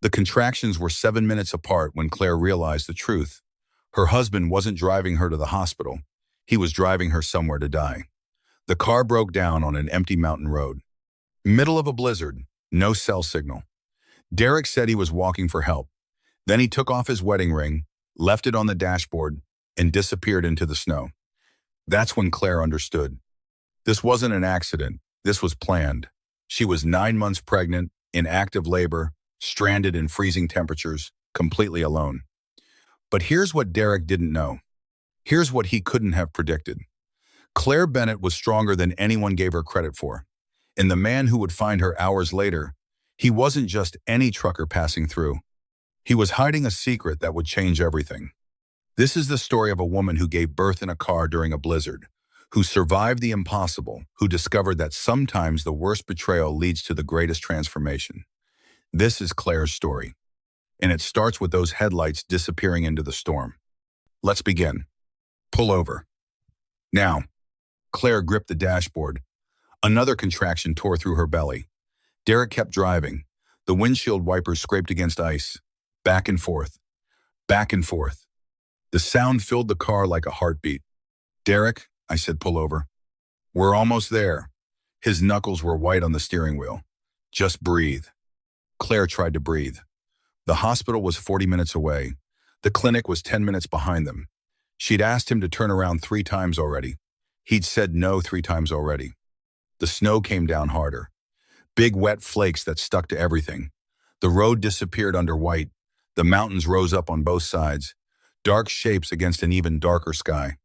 The contractions were 7 minutes apart when Claire realized the truth. Her husband wasn't driving her to the hospital. He was driving her somewhere to die. The car broke down on an empty mountain road. Middle of a blizzard, no cell signal. Derek said he was walking for help. Then he took off his wedding ring, left it on the dashboard, and disappeared into the snow. That's when Claire understood. This wasn't an accident. This was planned. She was 9 months pregnant, in active labor, stranded in freezing temperatures, completely alone. But here's what Derek didn't know. Here's what he couldn't have predicted. Claire Bennett was stronger than anyone gave her credit for. And the man who would find her hours later, he wasn't just any trucker passing through. He was hiding a secret that would change everything. This is the story of a woman who gave birth in a car during a blizzard, who survived the impossible, who discovered that sometimes the worst betrayal leads to the greatest transformation. This is Claire's story, and it starts with those headlights disappearing into the storm. Let's begin. Pull over. Now. Claire gripped the dashboard. Another contraction tore through her belly. Derek kept driving. The windshield wipers scraped against ice. Back and forth. Back and forth. The sound filled the car like a heartbeat. Derek, I said, pull over. We're almost there. His knuckles were white on the steering wheel. Just breathe. Claire tried to breathe. The hospital was 40 minutes away. The clinic was 10 minutes behind them. She'd asked him to turn around 3 times already. He'd said no 3 times already. The snow came down harder. Big wet flakes that stuck to everything. The road disappeared under white. The mountains rose up on both sides. Dark shapes against an even darker sky.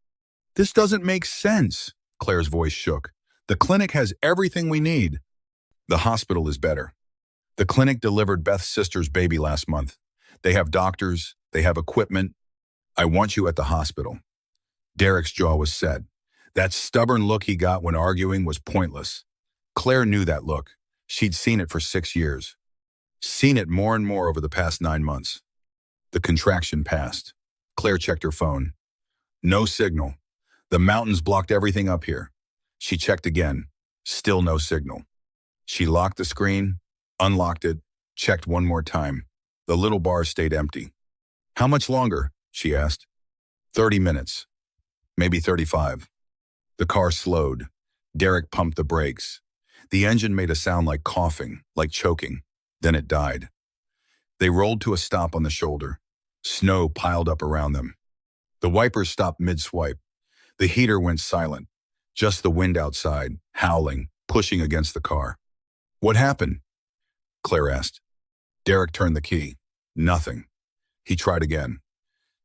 This doesn't make sense, Claire's voice shook. The clinic has everything we need. The hospital is better. The clinic delivered Beth's sister's baby last month. They have doctors. They have equipment. I want you at the hospital. Derek's jaw was set. That stubborn look he got when arguing was pointless. Claire knew that look. She'd seen it for 6 years. Seen it more and more over the past 9 months. The contraction passed. Claire checked her phone. No signal. The mountains blocked everything up here. She checked again. Still no signal. She locked the screen, unlocked it, checked one more time. The little bar stayed empty. How much longer? She asked. 30 minutes. Maybe 35. The car slowed. Derek pumped the brakes. The engine made a sound like coughing, like choking. Then it died. They rolled to a stop on the shoulder. Snow piled up around them. The wipers stopped mid-swipe. The heater went silent. Just the wind outside, howling, pushing against the car. What happened? Claire asked. Derek turned the key. Nothing. He tried again.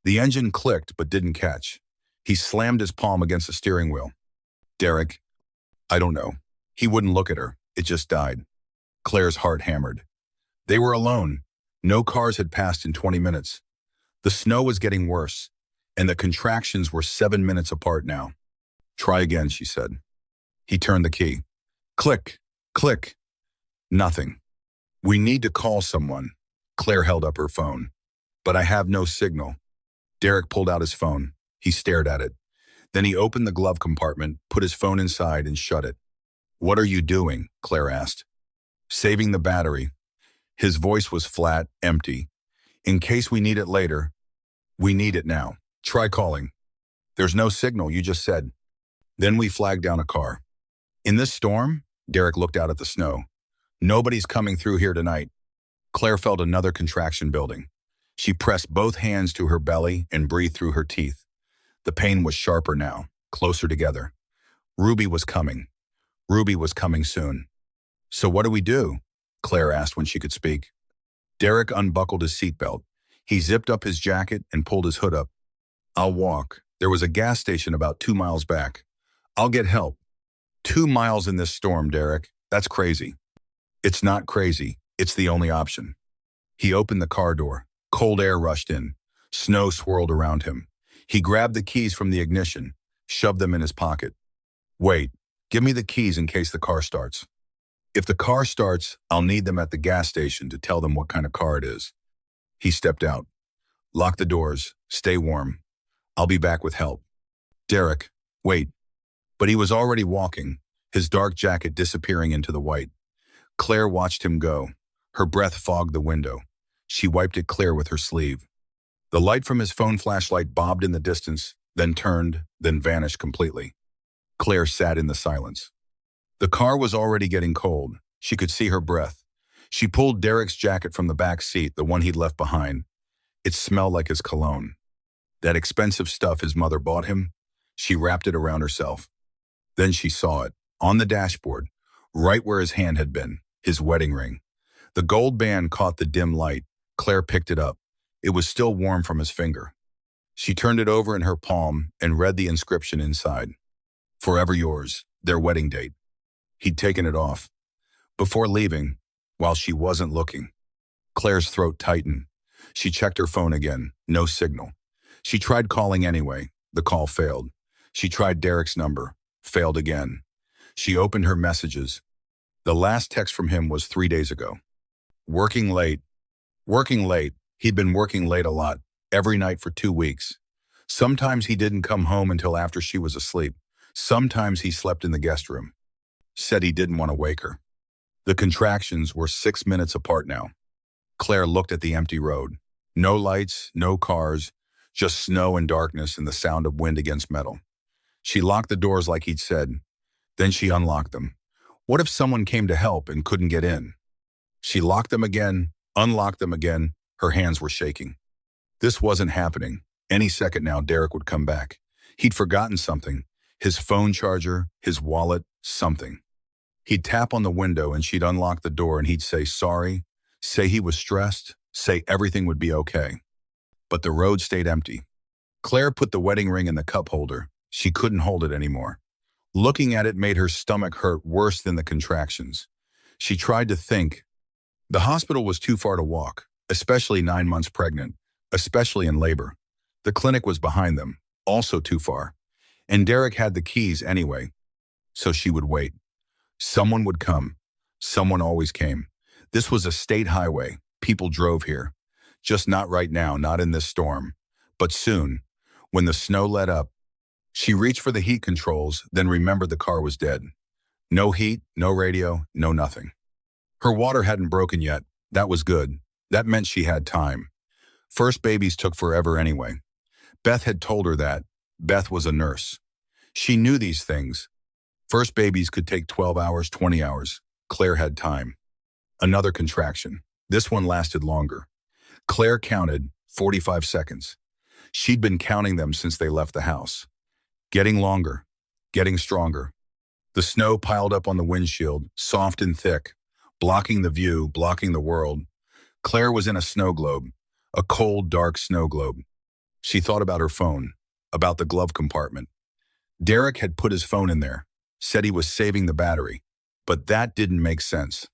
The engine clicked but didn't catch. He slammed his palm against the steering wheel. Derek, I don't know. He wouldn't look at her. It just died. Claire's heart hammered. They were alone. No cars had passed in 20 minutes. The snow was getting worse, and the contractions were 7 minutes apart now. Try again, she said. He turned the key. Click, click. Nothing. We need to call someone. Claire held up her phone. But I have no signal. Derek pulled out his phone. He stared at it. Then he opened the glove compartment, put his phone inside, and shut it. What are you doing? Claire asked. Saving the battery. His voice was flat, empty. In case we need it later. We need it now. Try calling. There's no signal, you just said. Then we flagged down a car. In this storm? Derek looked out at the snow. Nobody's coming through here tonight. Claire felt another contraction building. She pressed both hands to her belly and breathed through her teeth. The pain was sharper now, closer together. Ruby was coming. Ruby was coming soon. So what do we do? Claire asked when she could speak. Derek unbuckled his seatbelt. He zipped up his jacket and pulled his hood up. I'll walk. There was a gas station about 2 miles back. I'll get help. 2 miles in this storm, Derek. That's crazy. It's not crazy. It's the only option. He opened the car door. Cold air rushed in. Snow swirled around him. He grabbed the keys from the ignition, shoved them in his pocket. Wait, give me the keys in case the car starts. If the car starts, I'll need them at the gas station to tell them what kind of car it is. He stepped out. Lock the doors. Stay warm. I'll be back with help. Derek, wait. But he was already walking, his dark jacket disappearing into the white. Claire watched him go. Her breath fogged the window. She wiped it clear with her sleeve. The light from his phone flashlight bobbed in the distance, then turned, then vanished completely. Claire sat in the silence. The car was already getting cold. She could see her breath. She pulled Derek's jacket from the back seat, the one he'd left behind. It smelled like his cologne. That expensive stuff his mother bought him. She wrapped it around herself. Then she saw it, on the dashboard, right where his hand had been, his wedding ring. The gold band caught the dim light. Claire picked it up. It was still warm from his finger. She turned it over in her palm and read the inscription inside. Forever yours, their wedding date. He'd taken it off. Before leaving, while she wasn't looking. Claire's throat tightened. She checked her phone again. No signal. She tried calling anyway. The call failed. She tried Derek's number. Failed again. She opened her messages. The last text from him was 3 days ago. Working late. Working late. He'd been working late a lot, every night for 2 weeks. Sometimes he didn't come home until after she was asleep. Sometimes he slept in the guest room. Said he didn't want to wake her. The contractions were 6 minutes apart now. Claire looked at the empty road. No lights, no cars, just snow and darkness and the sound of wind against metal. She locked the doors like he'd said. Then she unlocked them. What if someone came to help and couldn't get in? She locked them again, unlocked them again. Her hands were shaking. This wasn't happening. Any second now, Derek would come back. He'd forgotten something. His phone charger, his wallet, something. He'd tap on the window and she'd unlock the door and he'd say sorry, say he was stressed, say everything would be okay. But the road stayed empty. Claire put the wedding ring in the cup holder. She couldn't hold it anymore. Looking at it made her stomach hurt worse than the contractions. She tried to think. The hospital was too far to walk, especially 9 months pregnant, especially in labor. The clinic was behind them, also too far. And Derek had the keys anyway. So she would wait. Someone would come. Someone always came. This was a state highway. People drove here. Just not right now, not in this storm. But soon, when the snow let up, she reached for the heat controls, then remembered the car was dead. No heat, no radio, no nothing. Her water hadn't broken yet. That was good. That meant she had time. First babies took forever anyway. Beth had told her that. Beth was a nurse. She knew these things. First babies could take 12 hours, 20 hours. Claire had time. Another contraction. This one lasted longer. Claire counted 45 seconds. She'd been counting them since they left the house. Getting longer, getting stronger. The snow piled up on the windshield, soft and thick, blocking the view, blocking the world. Claire was in a snow globe, a cold, dark snow globe. She thought about her phone, about the glove compartment. Derek had put his phone in there, said he was saving the battery, but that didn't make sense.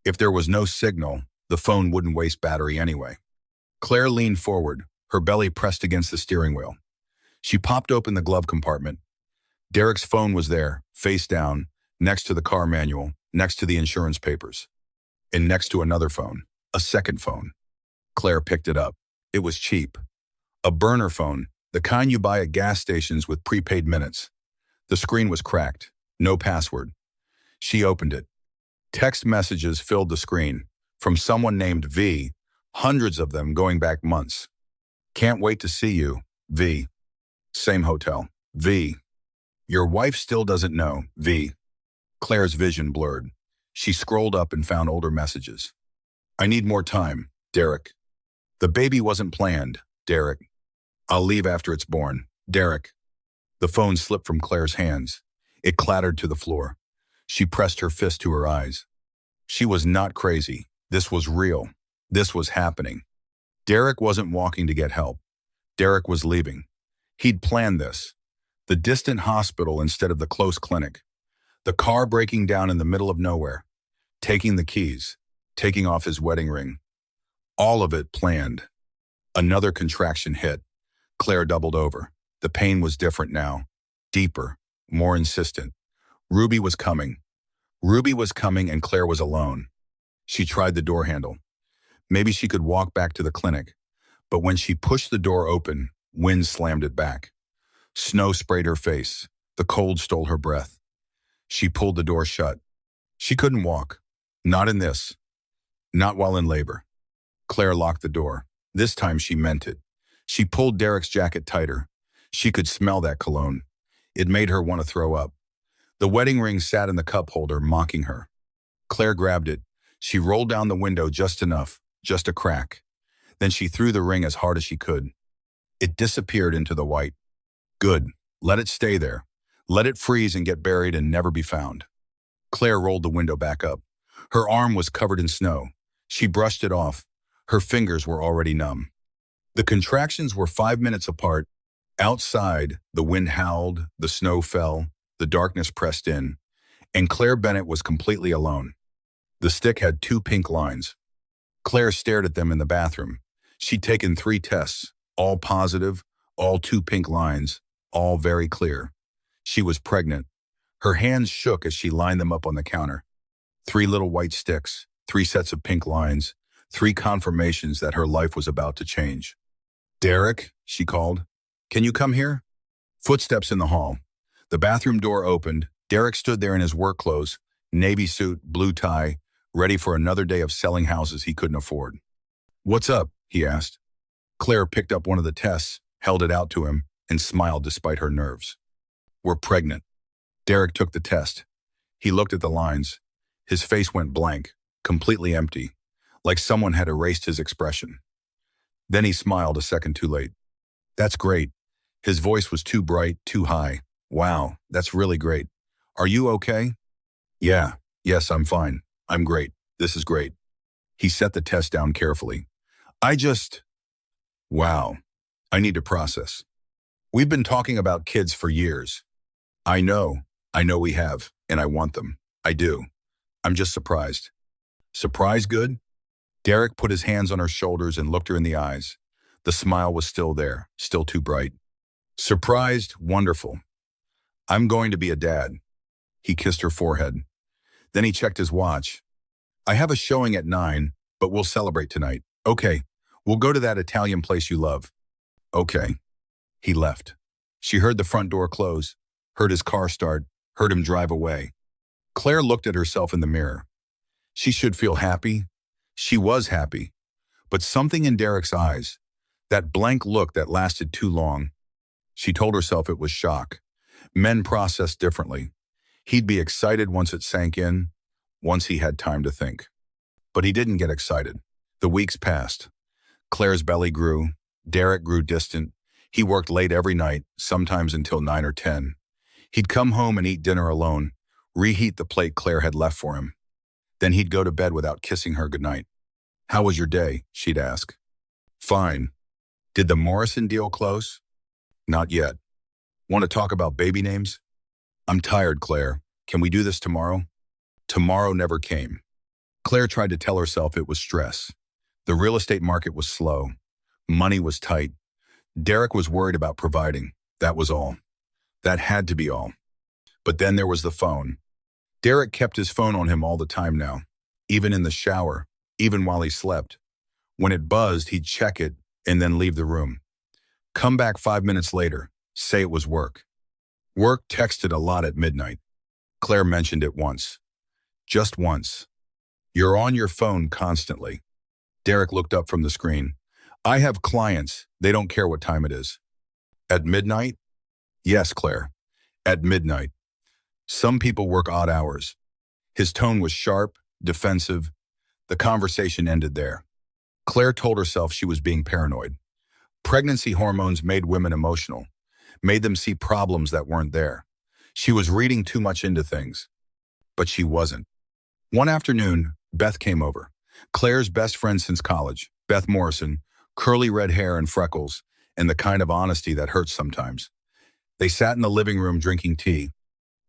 If there was no signal, the phone wouldn't waste battery anyway. Claire leaned forward, her belly pressed against the steering wheel. She popped open the glove compartment. Derek's phone was there, face down, next to the car manual, next to the insurance papers, and next to another phone, a second phone. Claire picked it up. It was cheap. A burner phone, the kind you buy at gas stations with prepaid minutes. The screen was cracked, no password. She opened it. Text messages filled the screen, from someone named V, hundreds of them going back months. Can't wait to see you, V. Same hotel, V. Your wife still doesn't know, V. Claire's vision blurred. She scrolled up and found older messages. I need more time, Derek. The baby wasn't planned, Derek. I'll leave after it's born, Derek. The phone slipped from Claire's hands. It clattered to the floor. She pressed her fist to her eyes. She was not crazy. This was real. This was happening. Derek wasn't walking to get help. Derek was leaving. He'd planned this. The distant hospital instead of the close clinic. The car breaking down in the middle of nowhere. Taking the keys. Taking off his wedding ring. All of it planned. Another contraction hit. Claire doubled over. The pain was different now. Deeper. More insistent. Ruby was coming. Ruby was coming and Claire was alone. She tried the door handle. Maybe she could walk back to the clinic. But when she pushed the door open, wind slammed it back. Snow sprayed her face. The cold stole her breath. She pulled the door shut. She couldn't walk. Not in this. Not while in labor. Claire locked the door. This time she meant it. She pulled Derek's jacket tighter. She could smell that cologne. It made her want to throw up. The wedding ring sat in the cup holder, mocking her. Claire grabbed it. She rolled down the window just enough, just a crack. Then she threw the ring as hard as she could. It disappeared into the white. Good. Let it stay there. Let it freeze and get buried and never be found. Claire rolled the window back up. Her arm was covered in snow. She brushed it off. Her fingers were already numb. The contractions were 5 minutes apart. Outside, the wind howled, the snow fell, the darkness pressed in, and Claire Bennett was completely alone. The stick had 2 pink lines. Claire stared at them in the bathroom. She'd taken 3 tests, all positive, all 2 pink lines, all very clear. She was pregnant. Her hands shook as she lined them up on the counter. 3 little white sticks, 3 sets of pink lines, 3 confirmations that her life was about to change. "Derek," she called. "Can you come here?" Footsteps in the hall. The bathroom door opened. Derek stood there in his work clothes, navy suit, blue tie, ready for another day of selling houses he couldn't afford. "What's up?" he asked. Claire picked up one of the tests, held it out to him, and smiled despite her nerves. "We're pregnant." Derek took the test. He looked at the lines. His face went blank, completely empty, like someone had erased his expression. Then he smiled a second too late. "That's great." His voice was too bright, too high. "Wow, that's really great. Are you okay?" "Yeah, yes, I'm fine. I'm great. This is great." He set the test down carefully. Wow, I need to process. We've been talking about kids for years. I know we have, and I want them. I do. I'm just surprised." "Surprised good?" Derek put his hands on her shoulders and looked her in the eyes. The smile was still there, still too bright. "Surprised, wonderful. I'm going to be a dad." He kissed her forehead. Then he checked his watch. "I have a showing at 9, but we'll celebrate tonight." "Okay, we'll go to that Italian place you love." "Okay." He left. She heard the front door close, heard his car start, heard him drive away. Claire looked at herself in the mirror. She should feel happy. She was happy. But something in Derek's eyes, that blank look that lasted too long, she told herself it was shock. Men process differently. He'd be excited once it sank in, once he had time to think. But he didn't get excited. The weeks passed. Claire's belly grew. Derek grew distant. He worked late every night, sometimes until 9 or 10. He'd come home and eat dinner alone, reheat the plate Claire had left for him. Then he'd go to bed without kissing her goodnight. "How was your day?" she'd ask. "Fine." "Did the Morrison deal close?" "Not yet." "Want to talk about baby names?" "I'm tired, Claire. Can we do this tomorrow?" Tomorrow never came. Claire tried to tell herself it was stress. The real estate market was slow. Money was tight. Derek was worried about providing. That was all. That had to be all. But then there was the phone. Derek kept his phone on him all the time now, even in the shower, even while he slept. When it buzzed, he'd check it and then leave the room. Come back 5 minutes later, say it was work. Work texted a lot at midnight. Claire mentioned it once. Just once. "You're on your phone constantly." Derek looked up from the screen. "I have clients. They don't care what time it is." "At midnight?" "Yes, Claire. At midnight. Some people work odd hours." His tone was sharp, defensive. The conversation ended there. Claire told herself she was being paranoid. Pregnancy hormones made women emotional, made them see problems that weren't there. She was reading too much into things. But she wasn't. One afternoon, Beth came over. Claire's best friend since college, Beth Morrison, curly red hair and freckles, and the kind of honesty that hurts sometimes. They sat in the living room drinking tea,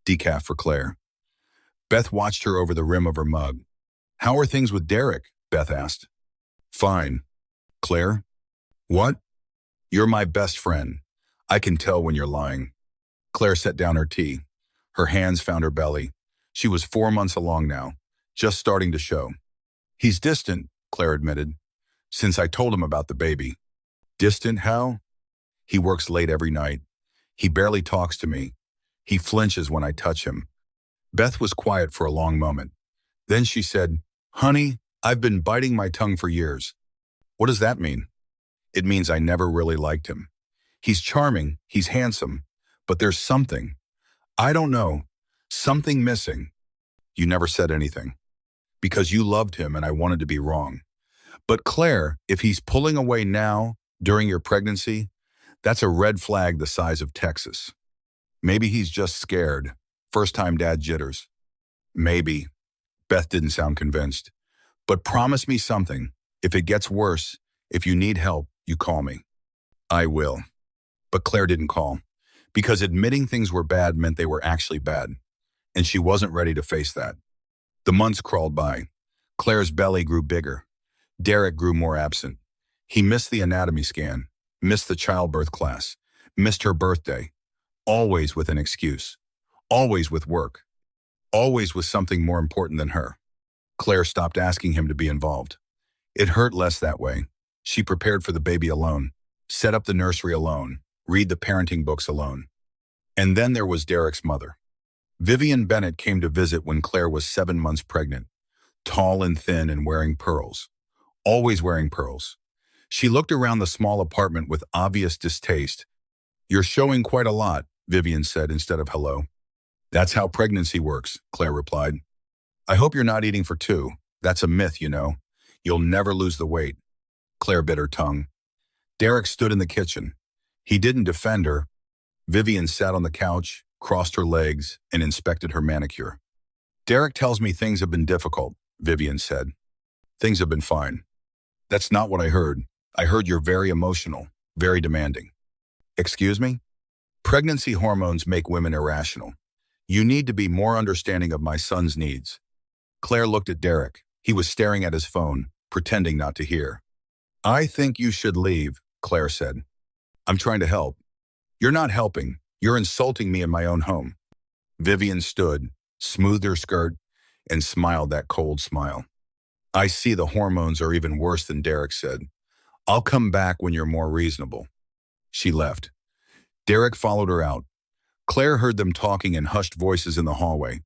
decaf for Claire. Beth watched her over the rim of her mug. "How are things with Derek?" Beth asked. "Fine." "Claire?" "What?" "You're my best friend. I can tell when you're lying." Claire set down her tea. Her hands found her belly. She was 4 months along now, just starting to show. "He's distant," Claire admitted, "since I told him about the baby." "Distant how?" "He works late every night. He barely talks to me. He flinches when I touch him." Beth was quiet for a long moment. Then she said, "Honey, I've been biting my tongue for years." What does that mean? It means I never really liked him. He's charming, he's handsome, but there's something. I don't know. Something missing. You never said anything. Because you loved him and I wanted to be wrong. But Claire, if he's pulling away now, during your pregnancy, that's a red flag the size of Texas. Maybe he's just scared. First-time dad jitters. Maybe. Beth didn't sound convinced. But promise me something. If it gets worse, if you need help, you call me. I will. But Claire didn't call. Because admitting things were bad meant they were actually bad. And she wasn't ready to face that. The months crawled by. Claire's belly grew bigger. Derek grew more absent. He missed the anatomy scan, missed the childbirth class, missed her birthday. Always with an excuse. Always with work. Always with something more important than her. Claire stopped asking him to be involved. It hurt less that way. She prepared for the baby alone, set up the nursery alone, read the parenting books alone. And then there was Derek's mother. Vivian Bennett came to visit when Claire was 7 months pregnant, tall and thin and wearing pearls. Always wearing pearls. She looked around the small apartment with obvious distaste. You're showing quite a lot, Vivian said instead of hello. That's how pregnancy works, Claire replied. I hope you're not eating for two. That's a myth, you know. You'll never lose the weight. Claire bit her tongue. Derek stood in the kitchen. He didn't defend her. Vivian sat on the couch, crossed her legs, and inspected her manicure. Derek tells me things have been difficult, Vivian said. Things have been fine. That's not what I heard. I heard you're very emotional, very demanding. Excuse me? Pregnancy hormones make women irrational. You need to be more understanding of my son's needs. Claire looked at Derek. He was staring at his phone, pretending not to hear. I think you should leave, Claire said. I'm trying to help. You're not helping. You're insulting me in my own home. Vivian stood, smoothed her skirt, and smiled that cold smile. I see the hormones are even worse than Derek said. I'll come back when you're more reasonable. She left. Derek followed her out. Claire heard them talking in hushed voices in the hallway.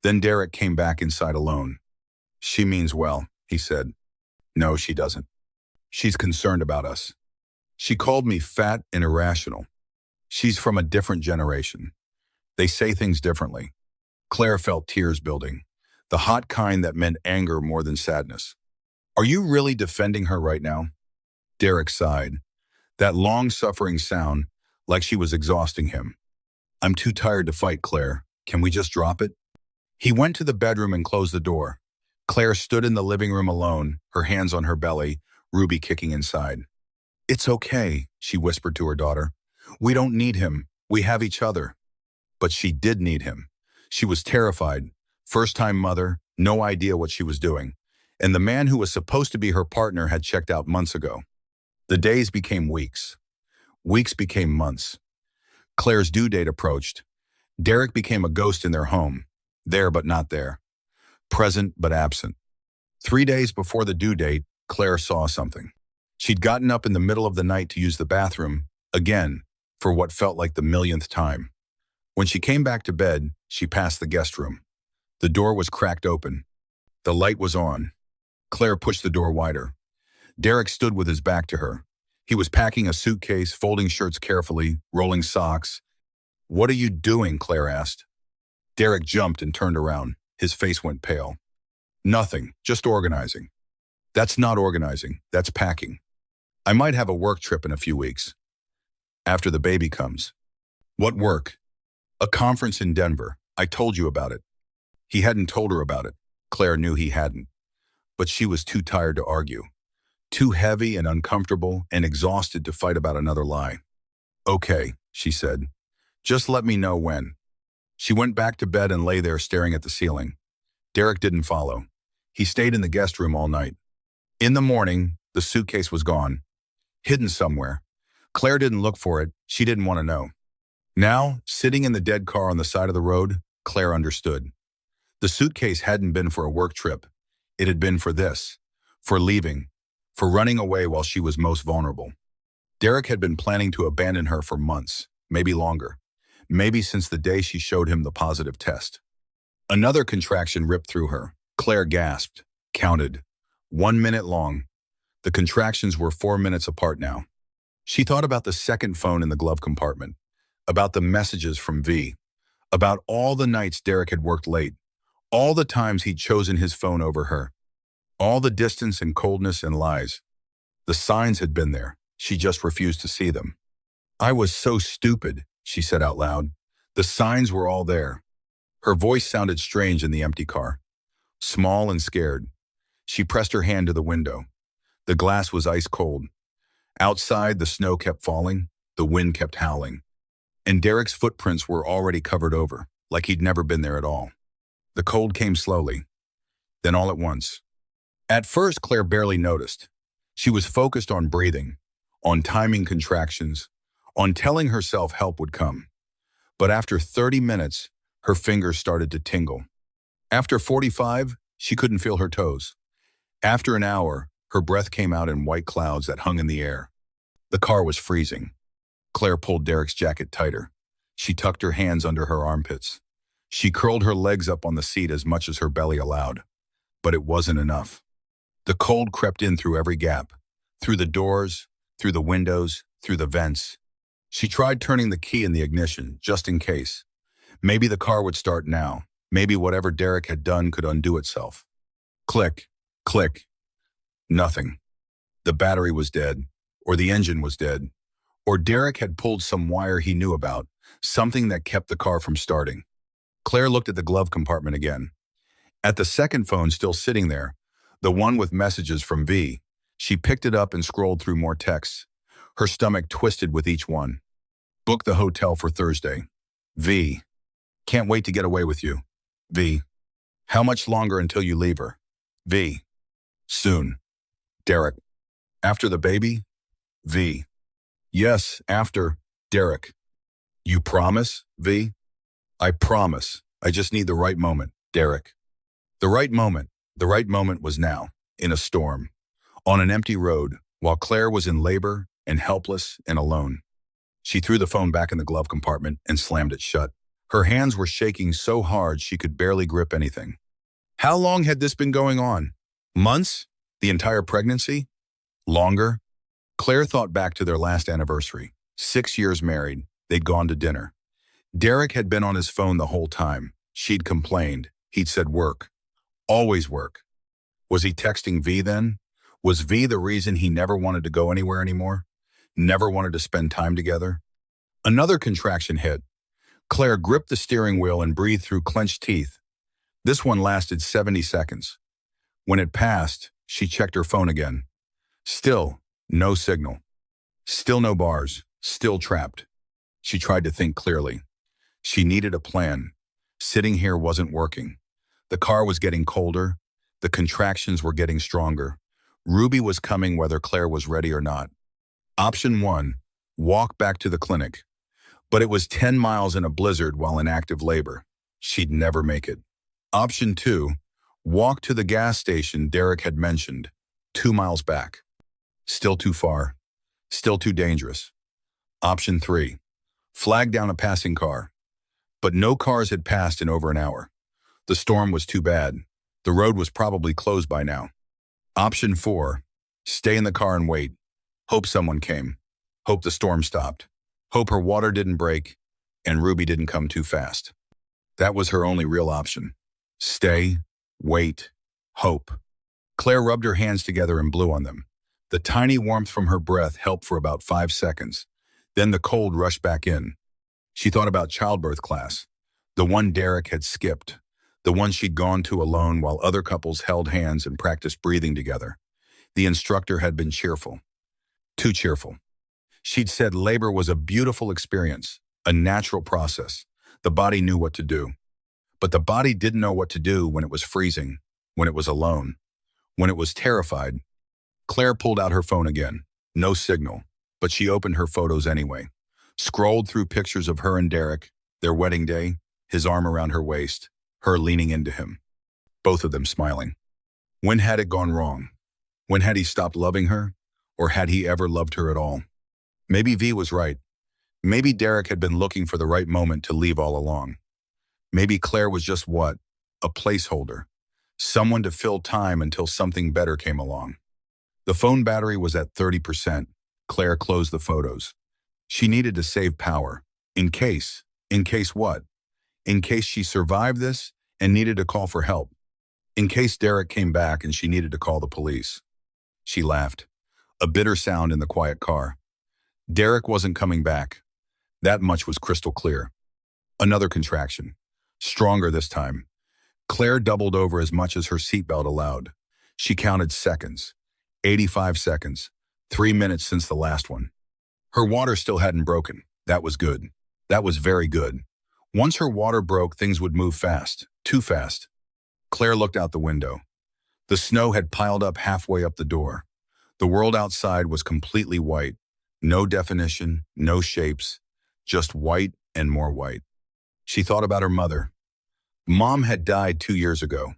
Then Derek came back inside alone. She means well, he said. No, she doesn't. She's concerned about us. She called me fat and irrational. She's from a different generation. They say things differently. Claire felt tears building, the hot kind that meant anger more than sadness. Are you really defending her right now? Derek sighed. That long-suffering sound, like she was exhausting him. I'm too tired to fight, Claire. Can we just drop it? He went to the bedroom and closed the door. Claire stood in the living room alone, her hands on her belly, Ruby kicking inside. It's okay, she whispered to her daughter. We don't need him. We have each other. But she did need him. She was terrified. First-time mother, no idea what she was doing. And the man who was supposed to be her partner had checked out months ago. The days became weeks. Weeks became months. Claire's due date approached. Derek became a ghost in their home. There but not there. Present but absent. 3 days before the due date, Claire saw something. She'd gotten up in the middle of the night to use the bathroom, again, for what felt like the millionth time. When she came back to bed, she passed the guest room. The door was cracked open. The light was on. Claire pushed the door wider. Derek stood with his back to her. He was packing a suitcase, folding shirts carefully, rolling socks. What are you doing? Claire asked. Derek jumped and turned around. His face went pale. Nothing, just organizing. That's not organizing, that's packing. I might have a work trip in a few weeks. After the baby comes. What work? A conference in Denver. I told you about it. He hadn't told her about it. Claire knew he hadn't. But she was too tired to argue. Too heavy and uncomfortable and exhausted to fight about another lie. Okay, she said. Just let me know when. She went back to bed and lay there staring at the ceiling. Derek didn't follow. He stayed in the guest room all night. In the morning, the suitcase was gone. Hidden somewhere. Claire didn't look for it. She didn't want to know. Now, sitting in the dead car on the side of the road, Claire understood. The suitcase hadn't been for a work trip. It had been for this. For leaving. For running away while she was most vulnerable. Derek had been planning to abandon her for months, maybe longer. Maybe since the day she showed him the positive test. Another contraction ripped through her. Claire gasped, counted. 1 minute long. The contractions were 4 minutes apart now. She thought about the second phone in the glove compartment, about the messages from V, about all the nights Derek had worked late, all the times he'd chosen his phone over her, all the distance and coldness and lies. The signs had been there. She just refused to see them. I was so stupid, she said out loud. The signs were all there. Her voice sounded strange in the empty car, small and scared. She pressed her hand to the window. The glass was ice cold. Outside, the snow kept falling, the wind kept howling. And Derek's footprints were already covered over, like he'd never been there at all. The cold came slowly, then all at once. At first, Claire barely noticed. She was focused on breathing, on timing contractions, on telling herself help would come. But after 30 minutes, her fingers started to tingle. After 45, she couldn't feel her toes. After an hour, her breath came out in white clouds that hung in the air. The car was freezing. Claire pulled Derek's jacket tighter. She tucked her hands under her armpits. She curled her legs up on the seat as much as her belly allowed. But it wasn't enough. The cold crept in through every gap, through the doors, through the windows, through the vents. She tried turning the key in the ignition, just in case. Maybe the car would start now. Maybe whatever Derek had done could undo itself. Click, click. Nothing. The battery was dead, or the engine was dead, or Derek had pulled some wire he knew about, something that kept the car from starting. Claire looked at the glove compartment again. At the second phone still sitting there, the one with messages from V, she picked it up and scrolled through more texts. Her stomach twisted with each one. Book the hotel for Thursday. V. Can't wait to get away with you. V. How much longer until you leave her? V. Soon. Derek. After the baby? V. Yes, after. Derek. You promise, V? I promise. I just need the right moment, Derek. The right moment was now, in a storm, on an empty road, while Claire was in labor and helpless and alone. She threw the phone back in the glove compartment and slammed it shut. Her hands were shaking so hard she could barely grip anything. How long had this been going on? Months? The entire pregnancy? Longer? Claire thought back to their last anniversary. 6 years married. They'd gone to dinner. Derek had been on his phone the whole time. She'd complained. He'd said work. Always work. Was he texting V then? Was V the reason he never wanted to go anywhere anymore? Never wanted to spend time together? Another contraction hit. Claire gripped the steering wheel and breathed through clenched teeth. This one lasted 70 seconds. When it passed, she checked her phone again. Still, no signal. Still no bars. Still trapped. She tried to think clearly. She needed a plan. Sitting here wasn't working. The car was getting colder. The contractions were getting stronger. Ruby was coming whether Claire was ready or not. Option 1, walk back to the clinic. But it was 10 miles in a blizzard while in active labor. She'd never make it. Option 2, walk to the gas station Derek had mentioned, 2 miles back. Still too far. Still too dangerous. Option 3, flag down a passing car. But no cars had passed in over an hour. The storm was too bad. The road was probably closed by now. Option 4, stay in the car and wait. Hope someone came. Hope the storm stopped. Hope her water didn't break and Ruby didn't come too fast. That was her only real option. Stay, wait, hope. Claire rubbed her hands together and blew on them. The tiny warmth from her breath helped for about 5 seconds. Then the cold rushed back in. She thought about childbirth class, the one Derek had skipped, the one she'd gone to alone while other couples held hands and practiced breathing together. The instructor had been cheerful. Too cheerful. She'd said labor was a beautiful experience, a natural process. The body knew what to do. But the body didn't know what to do when it was freezing, when it was alone, when it was terrified. Claire pulled out her phone again. No signal, but she opened her photos anyway. Scrolled through pictures of her and Derek, their wedding day, his arm around her waist, her leaning into him. Both of them smiling. When had it gone wrong? When had he stopped loving her? Or had he ever loved her at all? Maybe V was right. Maybe Derek had been looking for the right moment to leave all along. Maybe Claire was just what? A placeholder. Someone to fill time until something better came along. The phone battery was at 30%. Claire closed the photos. She needed to save power. In case. In case what? In case she survived this and needed to call for help. In case Derek came back and she needed to call the police. She laughed. A bitter sound in the quiet car. Derek wasn't coming back. That much was crystal clear. Another contraction. Stronger this time. Claire doubled over as much as her seatbelt allowed. She counted seconds. 85 seconds. 3 minutes since the last one. Her water still hadn't broken. That was good. That was very good. Once her water broke, things would move fast. Too fast. Claire looked out the window. The snow had piled up halfway up the door. The world outside was completely white. No definition, no shapes, just white and more white. She thought about her mother. Mom had died 2 years ago.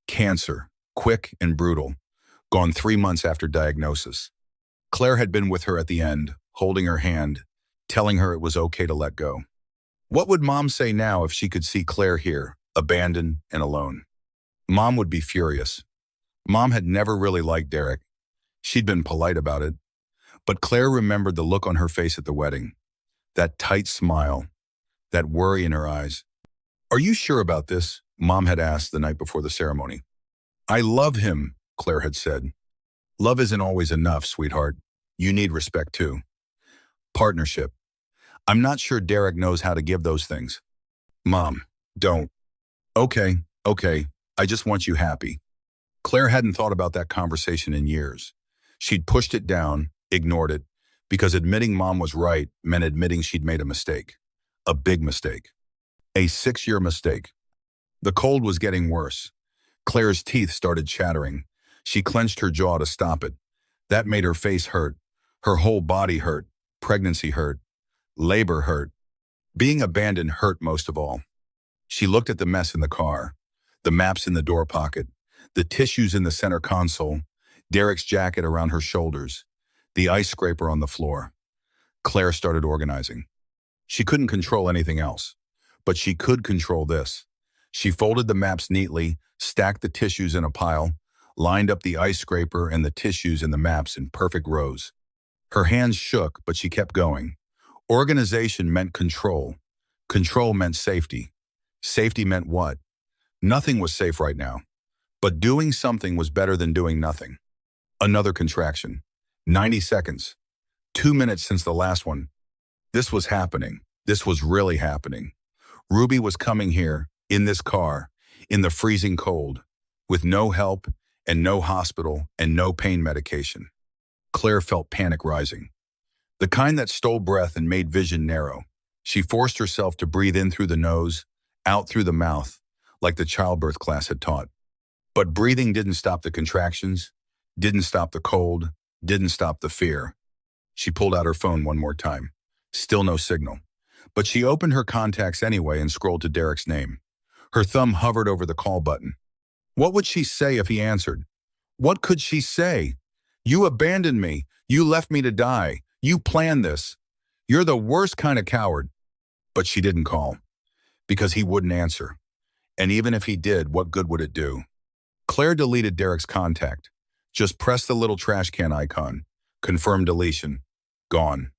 Cancer, quick and brutal, gone 3 months after diagnosis. Claire had been with her at the end, holding her hand, telling her it was okay to let go. What would Mom say now if she could see Claire here, abandoned and alone? Mom would be furious. Mom had never really liked Derek. She'd been polite about it. But Claire remembered the look on her face at the wedding. That tight smile, that worry in her eyes. "Are you sure about this?" Mom had asked the night before the ceremony. "I love him," Claire had said. "Love isn't always enough, sweetheart. You need respect too. Partnership. I'm not sure Derek knows how to give those things." "Mom, don't." Okay. I just want you happy." Claire hadn't thought about that conversation in years. She'd pushed it down, ignored it, because admitting Mom was right meant admitting she'd made a mistake. A big mistake. A 6-year mistake. The cold was getting worse. Claire's teeth started chattering. She clenched her jaw to stop it. That made her face hurt. Her whole body hurt. Pregnancy hurt. Labor hurt. Being abandoned hurt most of all. She looked at the mess in the car, the maps in the door pocket, the tissues in the center console, Derek's jacket around her shoulders, the ice scraper on the floor. Claire started organizing. She couldn't control anything else, but she could control this. She folded the maps neatly, stacked the tissues in a pile, lined up the ice scraper and the tissues and the maps in perfect rows. Her hands shook, but she kept going. Organization meant control. Control meant safety. Safety meant what? Nothing was safe right now. But doing something was better than doing nothing. Another contraction. 90 seconds. 2 minutes since the last one. This was happening. This was really happening. Ruby was coming here, in this car, in the freezing cold, with no help and no hospital and no pain medication. Claire felt panic rising. The kind that stole breath and made vision narrow. She forced herself to breathe in through the nose, out through the mouth, like the childbirth class had taught. But breathing didn't stop the contractions, didn't stop the cold, didn't stop the fear. She pulled out her phone one more time. Still no signal. But she opened her contacts anyway and scrolled to Derek's name. Her thumb hovered over the call button. What would she say if he answered? What could she say? "You abandoned me. You left me to die. You planned this. You're the worst kind of coward." But she didn't call, because he wouldn't answer. And even if he did, what good would it do? Claire deleted Derek's contact. Just pressed the little trash can icon. Confirm deletion. Gone.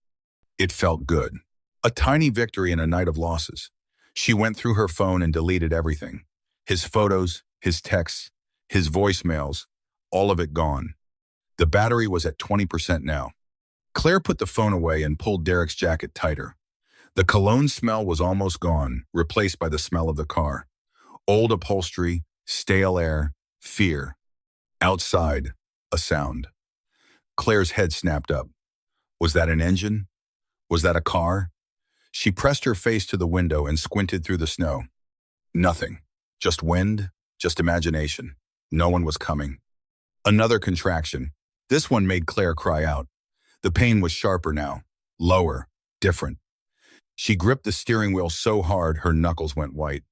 It felt good. A tiny victory in a night of losses. She went through her phone and deleted everything. His photos, his texts, his voicemails, all of it gone. The battery was at 20% now. Claire put the phone away and pulled Derek's jacket tighter. The cologne smell was almost gone, replaced by the smell of the car. Old upholstery, stale air, fear. Outside, a sound. Claire's head snapped up. Was that an engine? Was that a car? She pressed her face to the window and squinted through the snow. Nothing. Just wind, just imagination. No one was coming. Another contraction. This one made Claire cry out. The pain was sharper now, lower, different. She gripped the steering wheel so hard her knuckles went white.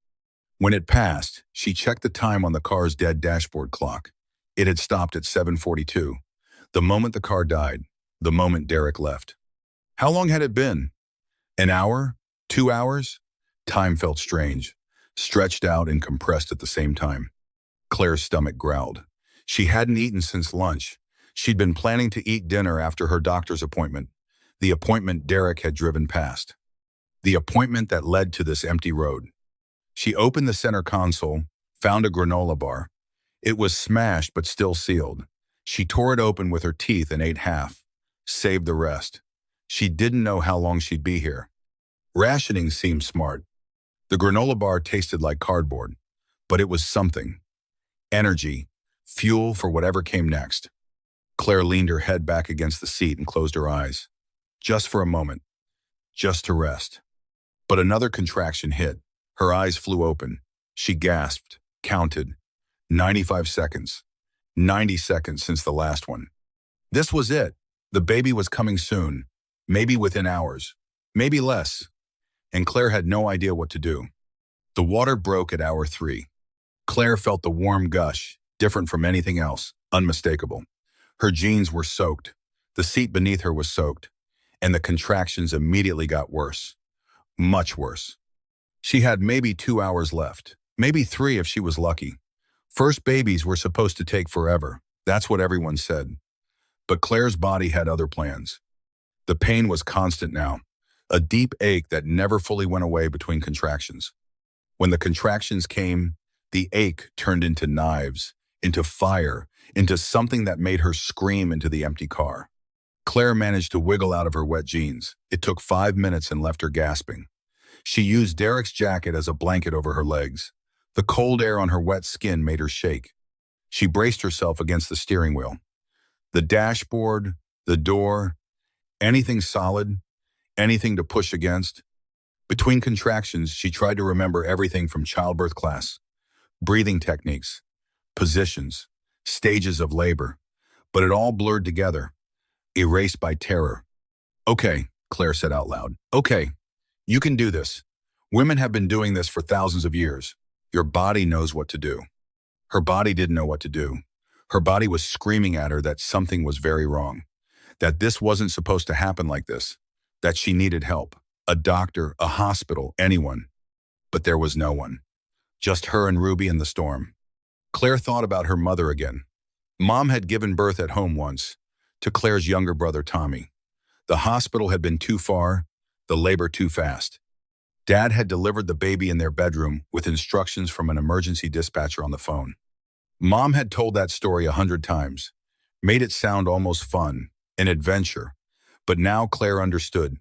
When it passed, she checked the time on the car's dead dashboard clock. It had stopped at 7:42, the moment the car died, the moment Derek left. How long had it been? An hour? 2 hours? Time felt strange, stretched out and compressed at the same time. Claire's stomach growled. She hadn't eaten since lunch. She'd been planning to eat dinner after her doctor's appointment, the appointment Derek had driven past, the appointment that led to this empty road. She opened the center console, found a granola bar. It was smashed but still sealed. She tore it open with her teeth and ate half, saved the rest. She didn't know how long she'd be here. Rationing seemed smart. The granola bar tasted like cardboard, but it was something. Energy, fuel for whatever came next. Claire leaned her head back against the seat and closed her eyes. Just for a moment. Just to rest. But another contraction hit. Her eyes flew open. She gasped, counted. 95 seconds. 90 seconds since the last one. This was it. The baby was coming soon. Maybe within hours. Maybe less. And Claire had no idea what to do. The water broke at hour 3. Claire felt the warm gush, different from anything else, unmistakable. Her jeans were soaked. The seat beneath her was soaked. And the contractions immediately got worse. Much worse. She had maybe 2 hours left. Maybe 3 if she was lucky. First babies were supposed to take forever. That's what everyone said. But Claire's body had other plans. The pain was constant now. A deep ache that never fully went away between contractions. When the contractions came, the ache turned into knives, into fire, into something that made her scream into the empty car. Claire managed to wiggle out of her wet jeans. It took 5 minutes and left her gasping. She used Derek's jacket as a blanket over her legs. The cold air on her wet skin made her shake. She braced herself against the steering wheel. The dashboard, the door, anything solid, anything to push against. Between contractions, she tried to remember everything from childbirth class, breathing techniques, positions, stages of labor, but it all blurred together, erased by terror. "Okay," Claire said out loud. "Okay, you can do this. Women have been doing this for thousands of years. Your body knows what to do." Her body didn't know what to do. Her body was screaming at her that something was very wrong, that this wasn't supposed to happen like this, that she needed help, a doctor, a hospital, anyone. But there was no one. Just her and Ruby in the storm. Claire thought about her mother again. Mom had given birth at home once, to Claire's younger brother Tommy. The hospital had been too far, the labor too fast. Dad had delivered the baby in their bedroom with instructions from an emergency dispatcher on the phone. Mom had told that story 100 times, made it sound almost fun, an adventure. But now Claire understood.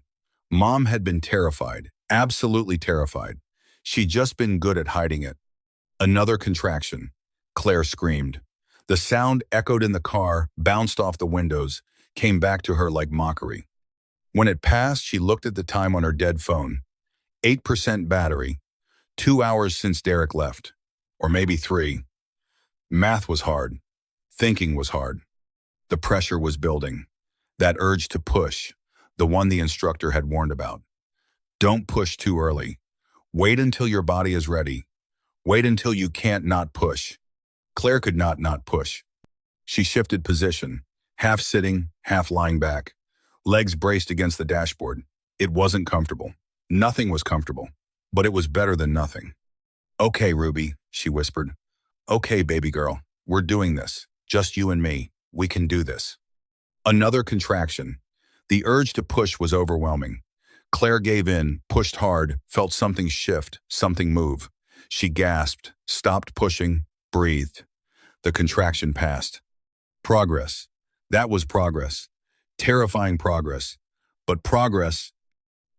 Mom had been terrified, absolutely terrified. She'd just been good at hiding it. Another contraction. Claire screamed. The sound echoed in the car, bounced off the windows, came back to her like mockery. When it passed, she looked at the time on her dead phone. 8% battery. 2 hours since Derek left. Or maybe 3. Math was hard. Thinking was hard. The pressure was building. That urge to push, the one the instructor had warned about. Don't push too early. Wait until your body is ready. Wait until you can't not push. Claire could not push. She shifted position, half sitting, half lying back. Legs braced against the dashboard. It wasn't comfortable. Nothing was comfortable, but it was better than nothing. "Okay, Ruby," she whispered. "Okay, baby girl, we're doing this. Just you and me. We can do this." Another contraction. The urge to push was overwhelming. Claire gave in, pushed hard, felt something shift, something move. She gasped, stopped pushing, breathed. The contraction passed. Progress. That was progress. Terrifying progress. But progress.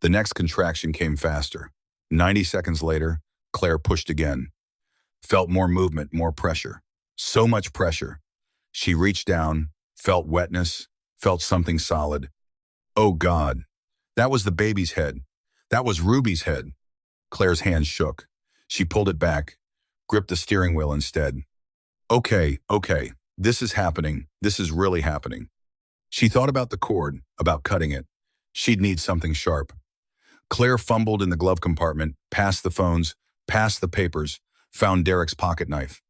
The next contraction came faster. 90 seconds later, Claire pushed again. Felt more movement, more pressure. So much pressure. She reached down, felt wetness, felt something solid. Oh God. That was the baby's head. That was Ruby's head. Claire's hand shook. She pulled it back, gripped the steering wheel instead. Okay. This is happening. This is really happening. She thought about the cord, about cutting it. She'd need something sharp. Claire fumbled in the glove compartment, past the phones, past the papers, found Derek's pocket knife,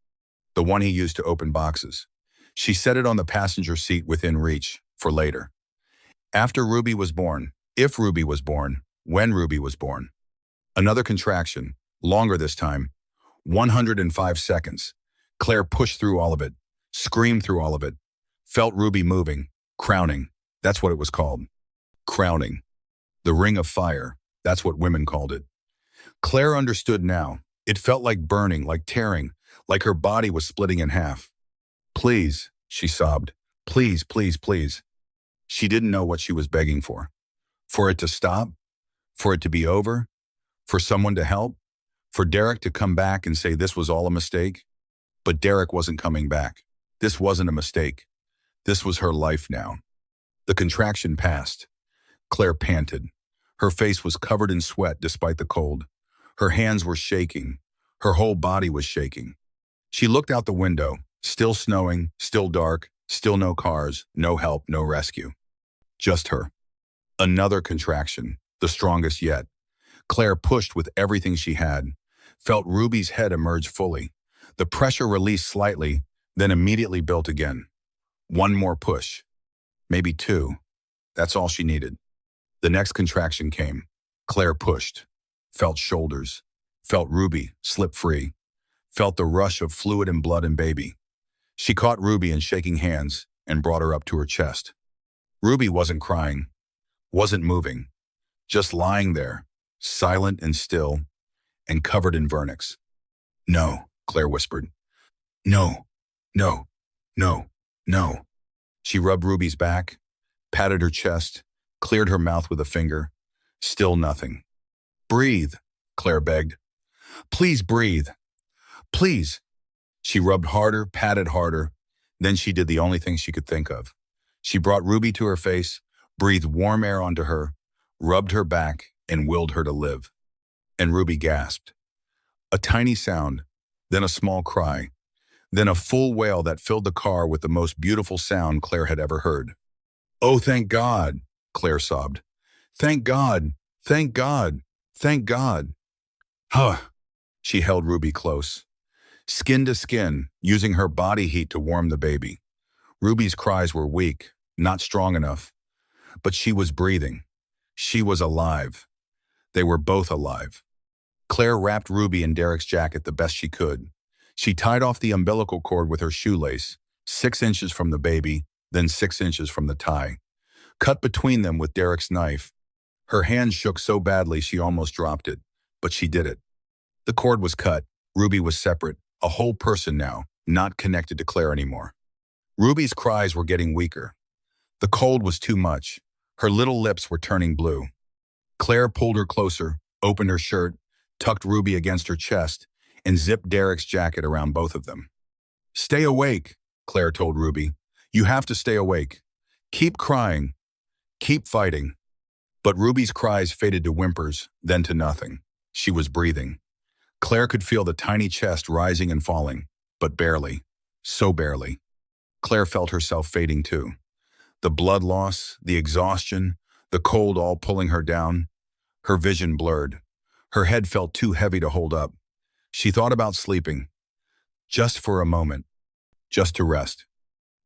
the one he used to open boxes. She set it on the passenger seat within reach, for later. After Ruby was born, if Ruby was born, when Ruby was born. Another contraction, longer this time, 105 seconds. Claire pushed through all of it, screamed through all of it, Felt Ruby moving, crowning. That's what it was called. Crowning. The ring of fire. That's what women called it. Claire understood now. It felt like burning, like tearing, like her body was splitting in half. Please, she sobbed. Please, please, please. She didn't know what she was begging for. For it to stop? For it to be over? For someone to help? For Derek to come back and say this was all a mistake? But Derek wasn't coming back. This wasn't a mistake. This was her life now. The contraction passed. Claire panted. Her face was covered in sweat despite the cold. Her hands were shaking. Her whole body was shaking. She looked out the window. Still snowing, still dark, still no cars, no help, no rescue. Just her. Another contraction, the strongest yet. Claire pushed with everything she had. Felt Ruby's head emerge fully. The pressure released slightly, then immediately built again. One more push. Maybe two. That's all she needed. The next contraction came. Claire pushed. Felt shoulders. Felt Ruby slip free. Felt the rush of fluid and blood and baby. She caught Ruby in shaking hands and brought her up to her chest. Ruby wasn't crying, wasn't moving, just lying there, silent and still, and covered in vernix. No, Claire whispered. No, no, no, no. She rubbed Ruby's back, patted her chest, cleared her mouth with a finger. Still nothing. Breathe, Claire begged. Please breathe. Please. She rubbed harder, patted harder. Then she did the only thing she could think of. She brought Ruby to her face, breathed warm air onto her, rubbed her back, and willed her to live. And Ruby gasped. A tiny sound, then a small cry, then a full wail that filled the car with the most beautiful sound Claire had ever heard. Oh, thank God, Claire sobbed. Thank God, thank God, thank God. Huh. She held Ruby close. Skin to skin, using her body heat to warm the baby. Ruby's cries were weak, not strong enough. But she was breathing. She was alive. They were both alive. Claire wrapped Ruby in Derek's jacket the best she could. She tied off the umbilical cord with her shoelace, 6 inches from the baby, then 6 inches from the tie. Cut between them with Derek's knife. Her hand shook so badly she almost dropped it, but she did it. The cord was cut. Ruby was separate, a whole person now, not connected to Claire anymore. Ruby's cries were getting weaker. The cold was too much. Her little lips were turning blue. Claire pulled her closer, opened her shirt, tucked Ruby against her chest, and zipped Derek's jacket around both of them. Stay awake, Claire told Ruby. You have to stay awake. Keep crying. Keep fighting. But Ruby's cries faded to whimpers, then to nothing. She was breathing. Claire could feel the tiny chest rising and falling, but barely, so barely. Claire felt herself fading too. The blood loss, the exhaustion, the cold all pulling her down. Her vision blurred. Her head felt too heavy to hold up. She thought about sleeping. Just for a moment. Just to rest.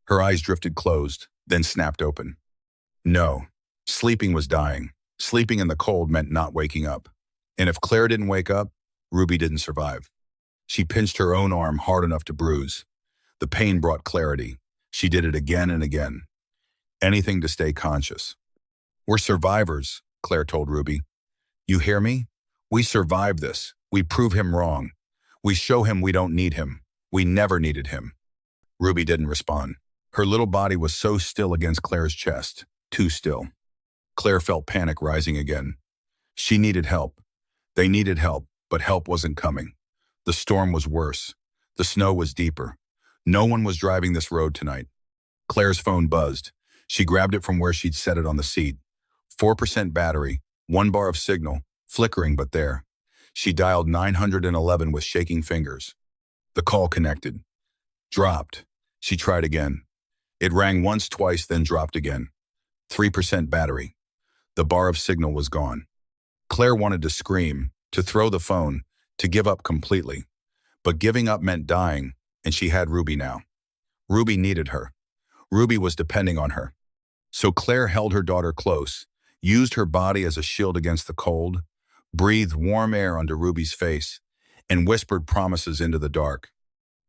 Her eyes drifted closed, then snapped open. No. Sleeping was dying. Sleeping in the cold meant not waking up. And if Claire didn't wake up, Ruby didn't survive. She pinched her own arm hard enough to bruise. The pain brought clarity. She did it again and again. Anything to stay conscious. We're survivors, Claire told Ruby. You hear me? We survive this. We prove him wrong. We show him we don't need him. We never needed him. Ruby didn't respond. Her little body was so still against Claire's chest. Too still. Claire felt panic rising again. She needed help. They needed help, but help wasn't coming. The storm was worse. The snow was deeper. No one was driving this road tonight. Claire's phone buzzed. She grabbed it from where she'd set it on the seat. 4% battery, 1 bar of signal, flickering but there. She dialed 911 with shaking fingers. The call connected. Dropped. She tried again. It rang once, twice, then dropped again. 3% battery. The bar of signal was gone. Claire wanted to scream, to throw the phone, to give up completely. But giving up meant dying, and she had Ruby now. Ruby needed her. Ruby was depending on her. So Claire held her daughter close, used her body as a shield against the cold, breathed warm air onto Ruby's face, and whispered promises into the dark.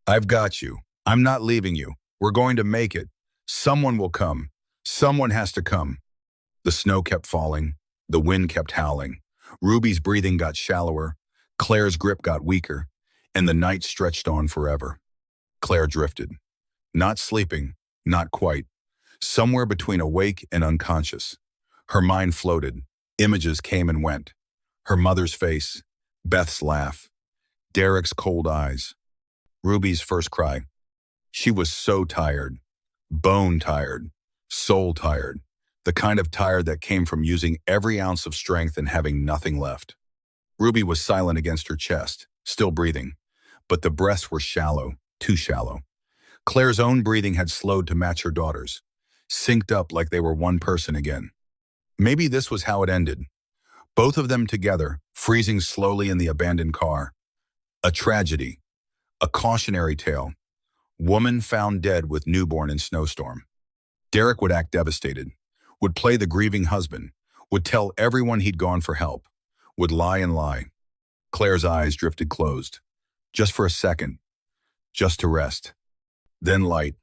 I've got you. I'm not leaving you. We're going to make it. Someone will come. Someone has to come. The snow kept falling. The wind kept howling. Ruby's breathing got shallower. Claire's grip got weaker. And the night stretched on forever. Claire drifted. Not sleeping. Not quite. Somewhere between awake and unconscious. Her mind floated. Images came and went. Her mother's face. Beth's laugh. Derek's cold eyes. Ruby's first cry. She was so tired. Bone tired. Soul tired. The kind of tired that came from using every ounce of strength and having nothing left. Ruby was silent against her chest, still breathing. But the breaths were shallow, too shallow. Claire's own breathing had slowed to match her daughter's, synced up like they were one person again. Maybe this was how it ended. Both of them together, freezing slowly in the abandoned car. A tragedy. A cautionary tale. Woman found dead with newborn in snowstorm. Derek would act devastated, would play the grieving husband, would tell everyone he'd gone for help, would lie and lie. Claire's eyes drifted closed. Just for a second. Just to rest. Then light.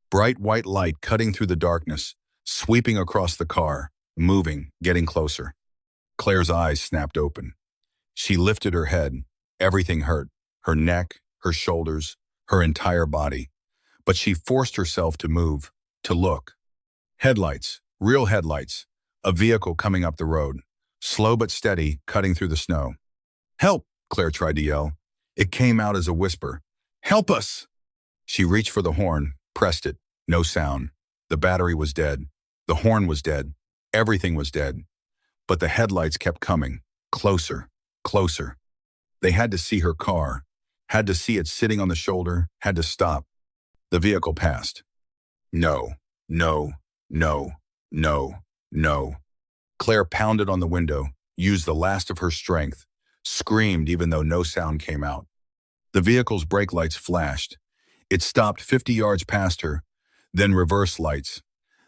Bright white light cutting through the darkness, sweeping across the car, moving, getting closer. Claire's eyes snapped open. She lifted her head. Everything hurt. Her neck, her shoulders, her entire body. But she forced herself to move, to look. Headlights, real headlights. A vehicle coming up the road. Slow but steady, cutting through the snow. "Help!" Claire tried to yell. It came out as a whisper. "Help us!" She reached for the horn, pressed it. No sound. The battery was dead. The horn was dead. Everything was dead. But the headlights kept coming. Closer. Closer. They had to see her car. Had to see it sitting on the shoulder. Had to stop. The vehicle passed. No. No. No. No. No. Claire pounded on the window, used the last of her strength, screamed even though no sound came out. The vehicle's brake lights flashed. It stopped 50 yards past her, then reverse lights.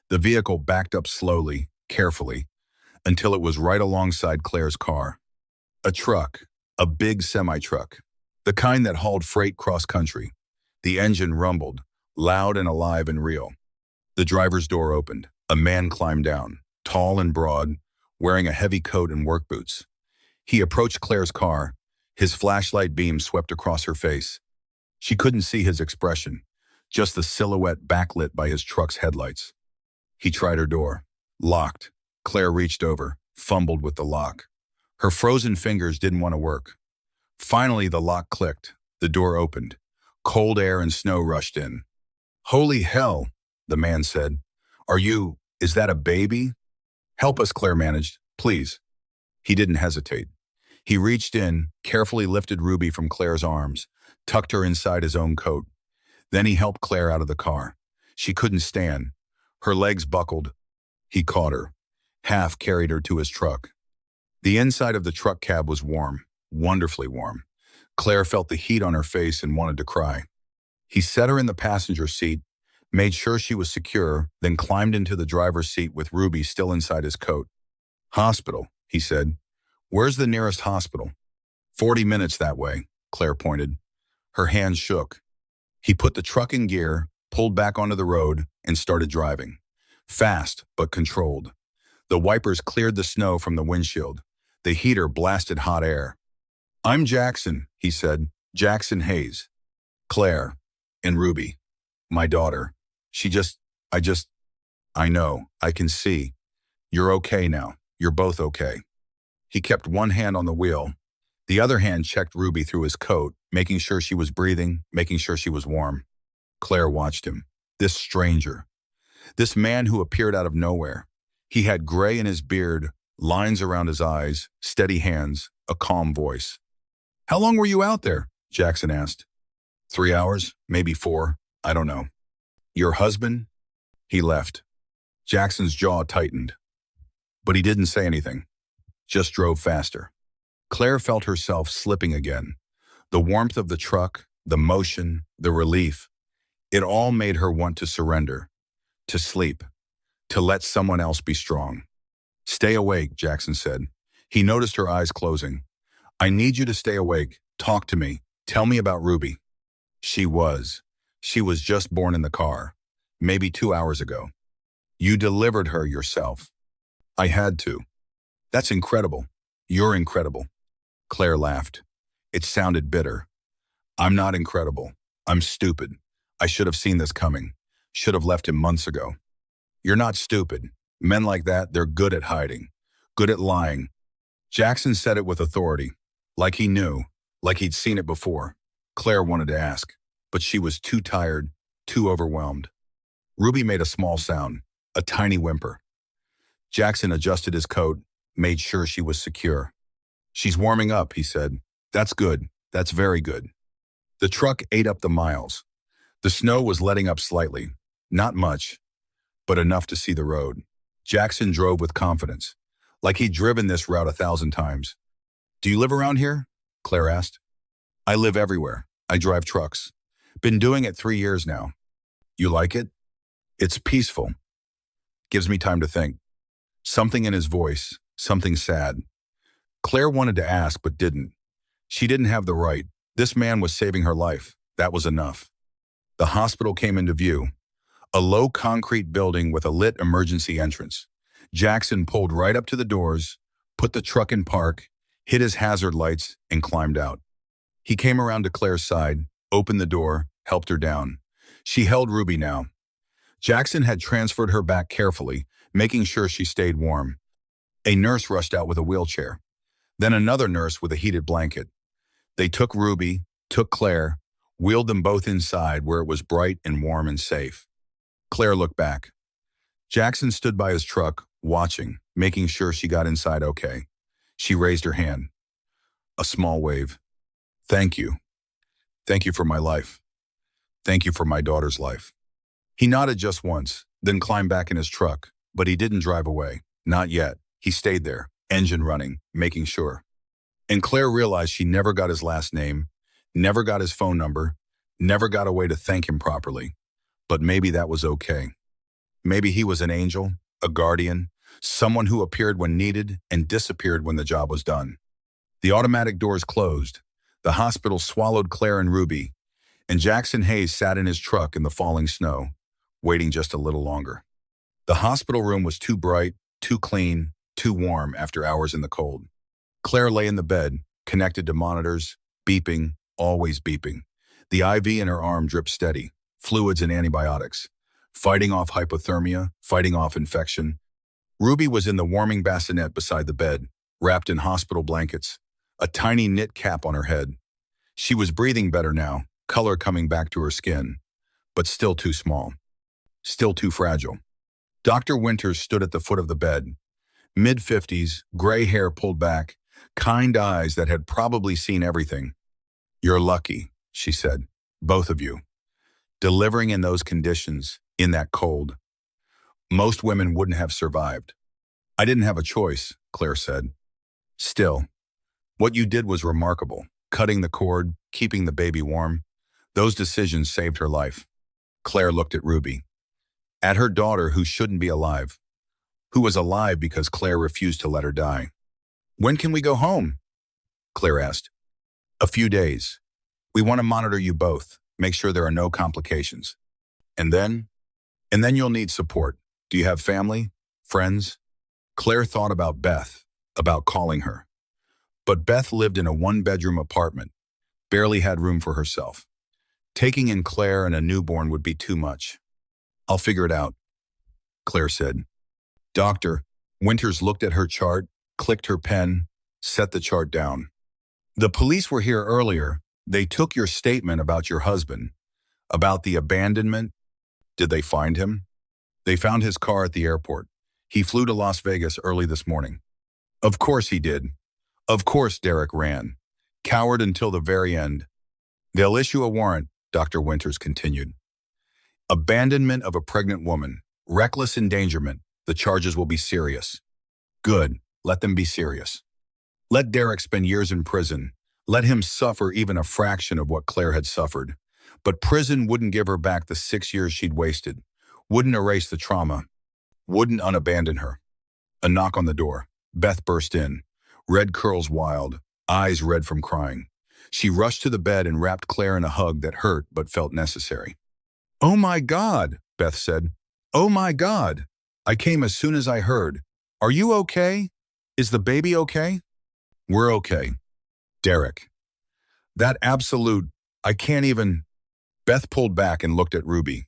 The vehicle backed up slowly, carefully, until it was right alongside Claire's car. A truck, a big semi-truck, the kind that hauled freight cross-country. The engine rumbled, loud and alive and real. The driver's door opened. A man climbed down, tall and broad, wearing a heavy coat and work boots. He approached Claire's car. His flashlight beam swept across her face. She couldn't see his expression, just the silhouette backlit by his truck's headlights. He tried her door. Locked. Claire reached over, fumbled with the lock. Her frozen fingers didn't want to work. Finally, the lock clicked. The door opened. Cold air and snow rushed in. "Holy hell," the man said. Is that a baby?" "Help us," Claire managed. "Please." He didn't hesitate. He reached in, carefully lifted Ruby from Claire's arms, tucked her inside his own coat. Then he helped Claire out of the car. She couldn't stand. Her legs buckled. He caught her, half carried her to his truck. The inside of the truck cab was warm, wonderfully warm. Claire felt the heat on her face and wanted to cry. He set her in the passenger seat, made sure she was secure, then climbed into the driver's seat with Ruby still inside his coat. "Hospital," he said. "Where's the nearest hospital?" 40 minutes that way, Claire pointed. Her hands shook. He put the truck in gear, pulled back onto the road, and started driving. Fast, but controlled. The wipers cleared the snow from the windshield. The heater blasted hot air. "I'm Jackson," he said. "Jackson Hayes." "Claire. And Ruby. My daughter. I know. I can see. You're okay now. You're both okay." He kept one hand on the wheel. The other hand checked Ruby through his coat, making sure she was breathing, making sure she was warm. Claire watched him. This stranger. This man who appeared out of nowhere. He had gray in his beard, lines around his eyes, steady hands, a calm voice. "How long were you out there?" Jackson asked. 3 hours, maybe 4. I don't know. "Your husband?" "He left." Jackson's jaw tightened. But he didn't say anything. Just drove faster. Claire felt herself slipping again. The warmth of the truck, the motion, the relief. It all made her want to surrender. To sleep. To let someone else be strong. "Stay awake," Jackson said. He noticed her eyes closing. "I need you to stay awake. Talk to me. Tell me about Ruby." She was just born in the car. maybe 2 hours ago. You delivered her yourself. I had to. That's incredible. You're incredible. Claire laughed. It sounded bitter. I'm not incredible. I'm stupid. I should have seen this coming. Should have left him months ago. You're not stupid. Men like that, they're good at hiding. Good at lying. Jackson said it with authority. Like he knew. Like he'd seen it before. Claire wanted to ask, but she was too tired, too overwhelmed. Ruby made a small sound, a tiny whimper. Jackson adjusted his coat, made sure she was secure. She's warming up, he said. That's good. That's very good. The truck ate up the miles. The snow was letting up slightly. Not much, but enough to see the road. Jackson drove with confidence, like he'd driven this route 1,000 times. Do you live around here? Claire asked. I live everywhere. I drive trucks. Been doing it 3 years now. You like it? It's peaceful. Gives me time to think. Something in his voice, something sad. Claire wanted to ask, but didn't. She didn't have the right. This man was saving her life. That was enough. The hospital came into view. A low concrete building with a lit emergency entrance. Jackson pulled right up to the doors, put the truck in park, hit his hazard lights, and climbed out. He came around to Claire's side, opened the door, helped her down. She held Ruby now. Jackson had transferred her back carefully, making sure she stayed warm. A nurse rushed out with a wheelchair. Then another nurse with a heated blanket. They took Ruby, took Claire, wheeled them both inside where it was bright and warm and safe. Claire looked back. Jackson stood by his truck, watching, making sure she got inside okay. She raised her hand. A small wave. Thank you. Thank you for my life. Thank you for my daughter's life. He nodded just once, then climbed back in his truck, but he didn't drive away. Not yet. He stayed there, engine running, making sure. And Claire realized she never got his last name, never got his phone number, never got a way to thank him properly. But maybe that was okay. Maybe he was an angel, a guardian, someone who appeared when needed and disappeared when the job was done. The automatic doors closed. The hospital swallowed Claire and Ruby, and Jackson Hayes sat in his truck in the falling snow, waiting just a little longer. The hospital room was too bright, too clean, too warm after hours in the cold. Claire lay in the bed, connected to monitors, beeping, always beeping. The IV in her arm dripped steady, fluids and antibiotics, fighting off hypothermia, fighting off infection. Ruby was in the warming bassinet beside the bed, wrapped in hospital blankets, a tiny knit cap on her head. She was breathing better now, color coming back to her skin, but still too small, still too fragile. Dr. Winters stood at the foot of the bed, mid-50s, gray hair pulled back, kind eyes that had probably seen everything. You're lucky, she said, both of you. Delivering in those conditions, in that cold. Most women wouldn't have survived. I didn't have a choice, Claire said. Still, what you did was remarkable. Cutting the cord, keeping the baby warm. Those decisions saved her life. Claire looked at Ruby. At her daughter who shouldn't be alive. Who was alive because Claire refused to let her die. When can we go home? Claire asked. A few days. We want to monitor you both, make sure there are no complications. And then you'll need support. Do you have family? Friends? Claire thought about Beth, about calling her. But Beth lived in a one-bedroom apartment, barely had room for herself. Taking in Claire and a newborn would be too much. I'll figure it out, Claire said. Doctor, Winters looked at her chart, clicked her pen, set the chart down. The police were here earlier. They took your statement about your husband, about the abandonment. Did they find him? They found his car at the airport. He flew to Las Vegas early this morning. Of course he did. Of course Derek ran. Coward until the very end. They'll issue a warrant, Dr. Winters continued. Abandonment of a pregnant woman. Reckless endangerment. The charges will be serious. Good. Let them be serious. Let Derek spend years in prison. Let him suffer even a fraction of what Claire had suffered. But prison wouldn't give her back the 6 years she'd wasted. Wouldn't erase the trauma. Wouldn't unabandon her. A knock on the door. Beth burst in. Red curls wild, eyes red from crying. She rushed to the bed and wrapped Claire in a hug that hurt but felt necessary. Oh my God, Beth said. Oh my God. I came as soon as I heard. Are you okay? Is the baby okay? We're okay. Derek. That absolute, I can't even. Beth pulled back and looked at Ruby.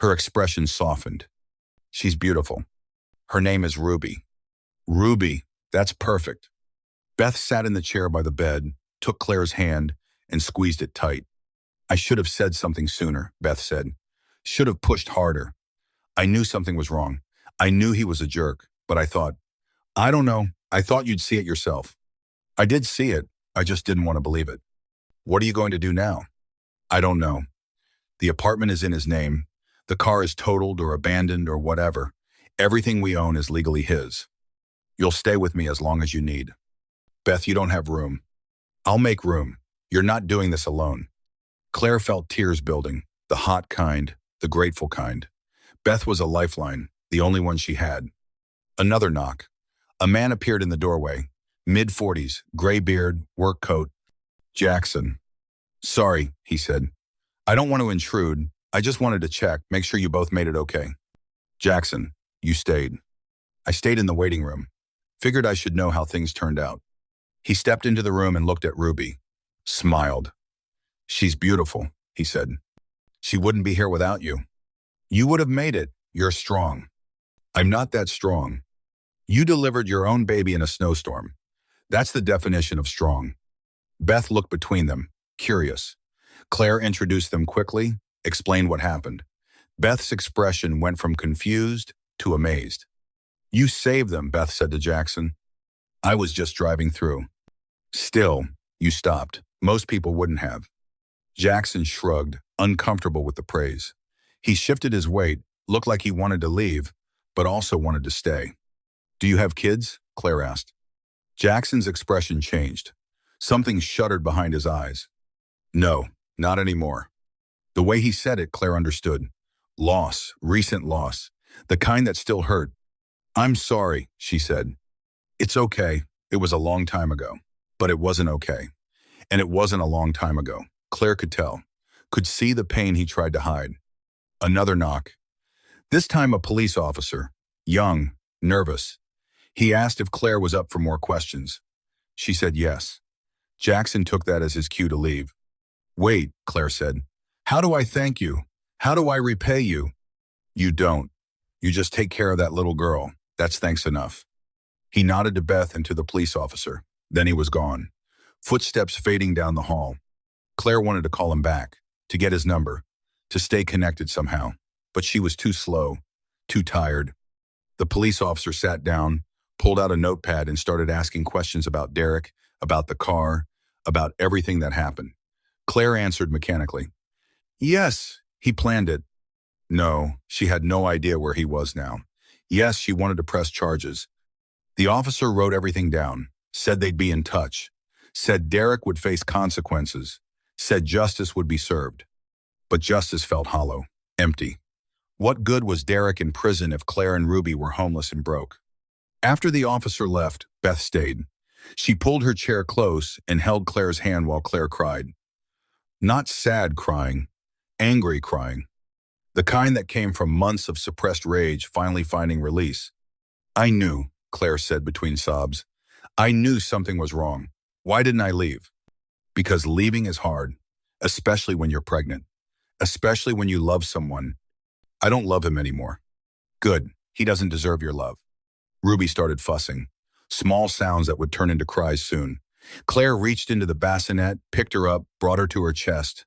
Her expression softened. She's beautiful. Her name is Ruby. Ruby, that's perfect. Beth sat in the chair by the bed, took Claire's hand, and squeezed it tight. I should have said something sooner, Beth said. Should have pushed harder. I knew something was wrong. I knew he was a jerk, but I thought, I don't know, I thought you'd see it yourself. I did see it, I just didn't want to believe it. What are you going to do now? I don't know. The apartment is in his name. The car is totaled or abandoned or whatever. Everything we own is legally his. You'll stay with me as long as you need. Beth, you don't have room. I'll make room. You're not doing this alone. Claire felt tears building, the hot kind, the grateful kind. Beth was a lifeline, the only one she had. Another knock. A man appeared in the doorway, mid-40s, gray beard, work coat. Jackson. Sorry, he said. I don't want to intrude. I just wanted to check, make sure you both made it okay. Jackson, you stayed. I stayed in the waiting room. Figured I should know how things turned out. He stepped into the room and looked at Ruby. Smiled. She's beautiful, he said. She wouldn't be here without you. You would have made it. You're strong. I'm not that strong. You delivered your own baby in a snowstorm. That's the definition of strong. Beth looked between them, curious. Claire introduced them quickly, explained what happened. Beth's expression went from confused to amazed. You saved them, Beth said to Jackson. I was just driving through. Still, you stopped. Most people wouldn't have. Jackson shrugged, uncomfortable with the praise. He shifted his weight, looked like he wanted to leave, but also wanted to stay. Do you have kids? Claire asked. Jackson's expression changed. Something shuddered behind his eyes. No, not anymore. The way he said it, Claire understood. Loss, recent loss, the kind that still hurt. I'm sorry, she said. It's okay. It was a long time ago. But it wasn't okay. And it wasn't a long time ago. Claire could tell, could see the pain he tried to hide. Another knock. This time a police officer, young, nervous. He asked if Claire was up for more questions. She said yes. Jackson took that as his cue to leave. Wait, Claire said. How do I thank you? How do I repay you? You don't. You just take care of that little girl. That's thanks enough. He nodded to Beth and to the police officer. Then he was gone. Footsteps fading down the hall. Claire wanted to call him back, to get his number, to stay connected somehow. But she was too slow, too tired. The police officer sat down, pulled out a notepad and started asking questions about Derek, about the car, about everything that happened. Claire answered mechanically. Yes, he planned it. No, she had no idea where he was now. Yes, she wanted to press charges. The officer wrote everything down, said they'd be in touch, said Derek would face consequences, said justice would be served. But justice felt hollow, empty. What good was Derek in prison if Claire and Ruby were homeless and broke? After the officer left, Beth stayed. She pulled her chair close and held Claire's hand while Claire cried. Not sad crying, angry crying. The kind that came from months of suppressed rage finally finding release. I knew, Claire said between sobs. I knew something was wrong. Why didn't I leave? Because leaving is hard, especially when you're pregnant, especially when you love someone. I don't love him anymore. Good, he doesn't deserve your love. Ruby started fussing, small sounds that would turn into cries soon. Claire reached into the bassinet, picked her up, brought her to her chest.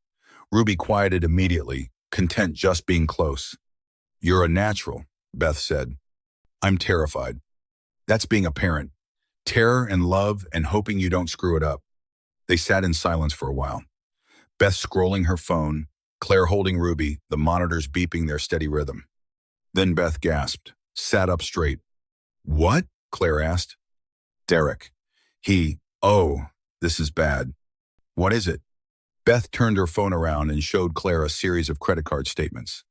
Ruby quieted immediately, content just being close. You're a natural, Beth said. I'm terrified. That's being a parent. Terror and love and hoping you don't screw it up. They sat in silence for a while. Beth scrolling her phone, Claire holding Ruby, the monitors beeping their steady rhythm. Then Beth gasped, sat up straight. What? Claire asked. Derek. Oh, this is bad. What is it? Beth turned her phone around and showed Claire a series of credit card statements.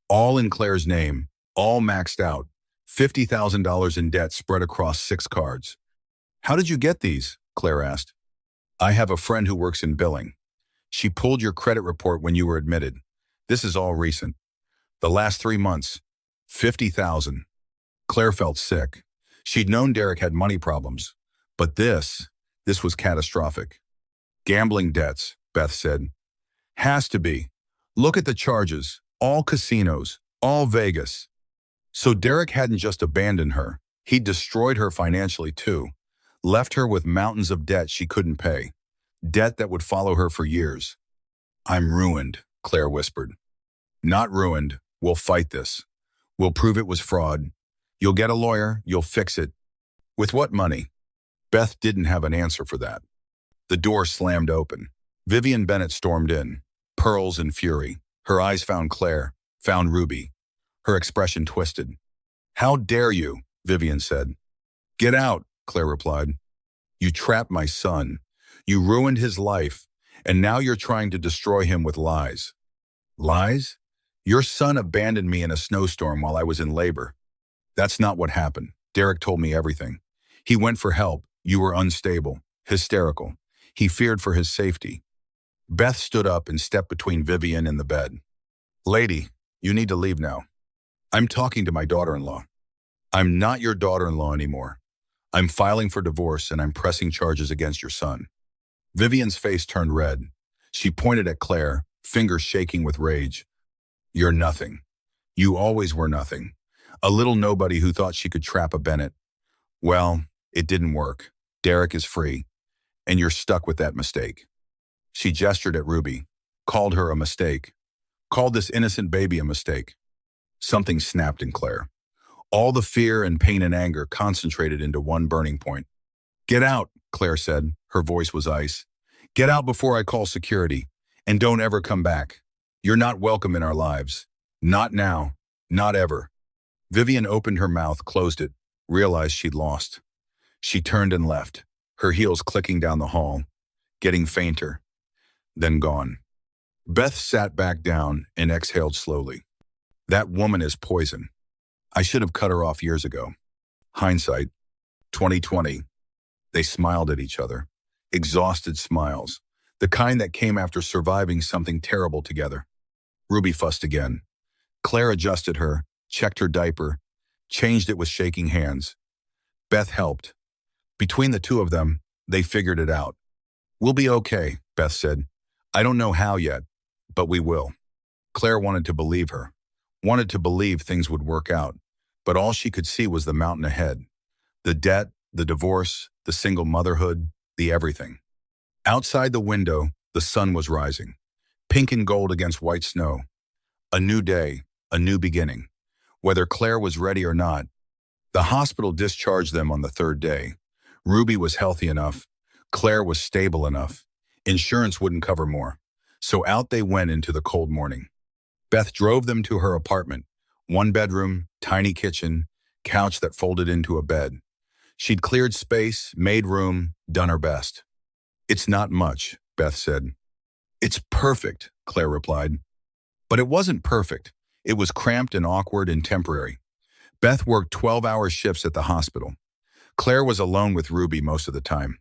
All in Claire's name, all maxed out, $50,000 in debt spread across 6 cards. How did you get these? Claire asked. I have a friend who works in billing. She pulled your credit report when you were admitted. This is all recent. The last 3 months, 50,000. Claire felt sick. She'd known Derek had money problems. But this was catastrophic. Gambling debts, Beth said. Has to be. Look at the charges. All casinos. All Vegas. So Derek hadn't just abandoned her. He'd destroyed her financially too. Left her with mountains of debt she couldn't pay. Debt that would follow her for years. I'm ruined, Claire whispered. Not ruined. We'll fight this. We'll prove it was fraud. You'll get a lawyer. You'll fix it. With what money? Beth didn't have an answer for that. The door slammed open. Vivian Bennett stormed in, pearls and fury. Her eyes found Claire, found Ruby. Her expression twisted. How dare you, Vivian said. Get out, Claire replied. You trapped my son. You ruined his life, and now you're trying to destroy him with lies. Lies? Your son abandoned me in a snowstorm while I was in labor. That's not what happened. Derek told me everything. He went for help. You were unstable, hysterical. He feared for his safety. Beth stood up and stepped between Vivian and the bed. Lady, you need to leave now. I'm talking to my daughter-in-law. I'm not your daughter-in-law anymore. I'm filing for divorce and I'm pressing charges against your son. Vivian's face turned red. She pointed at Claire, fingers shaking with rage. You're nothing. You always were nothing. A little nobody who thought she could trap a Bennett. Well, it didn't work. Derek is free, and you're stuck with that mistake. She gestured at Ruby, called her a mistake, called this innocent baby a mistake. Something snapped in Claire. All the fear and pain and anger concentrated into one burning point. Get out, Claire said. Her voice was ice. Get out before I call security, and don't ever come back. You're not welcome in our lives. Not now. Not ever. Vivian opened her mouth, closed it, realized she'd lost. She turned and left, her heels clicking down the hall, getting fainter, then gone. Beth sat back down and exhaled slowly. That woman is poison. I should have cut her off years ago. Hindsight, 2020. They smiled at each other, exhausted smiles, the kind that came after surviving something terrible together. Ruby fussed again. Claire adjusted her, checked her diaper, changed it with shaking hands. Beth helped. Between the two of them, they figured it out. We'll be okay, Beth said. I don't know how yet, but we will. Claire wanted to believe her, wanted to believe things would work out, but all she could see was the mountain ahead. The debt, the divorce, the single motherhood, the everything. Outside the window, the sun was rising, pink and gold against white snow. A new day, a new beginning. Whether Claire was ready or not, the hospital discharged them on the third day. Ruby was healthy enough. Claire was stable enough. Insurance wouldn't cover more. So out they went into the cold morning. Beth drove them to her apartment. 1 bedroom, tiny kitchen, couch that folded into a bed. She'd cleared space, made room, done her best. It's not much, Beth said. It's perfect, Claire replied. But it wasn't perfect. It was cramped and awkward and temporary. Beth worked 12-hour shifts at the hospital. Claire was alone with Ruby most of the time,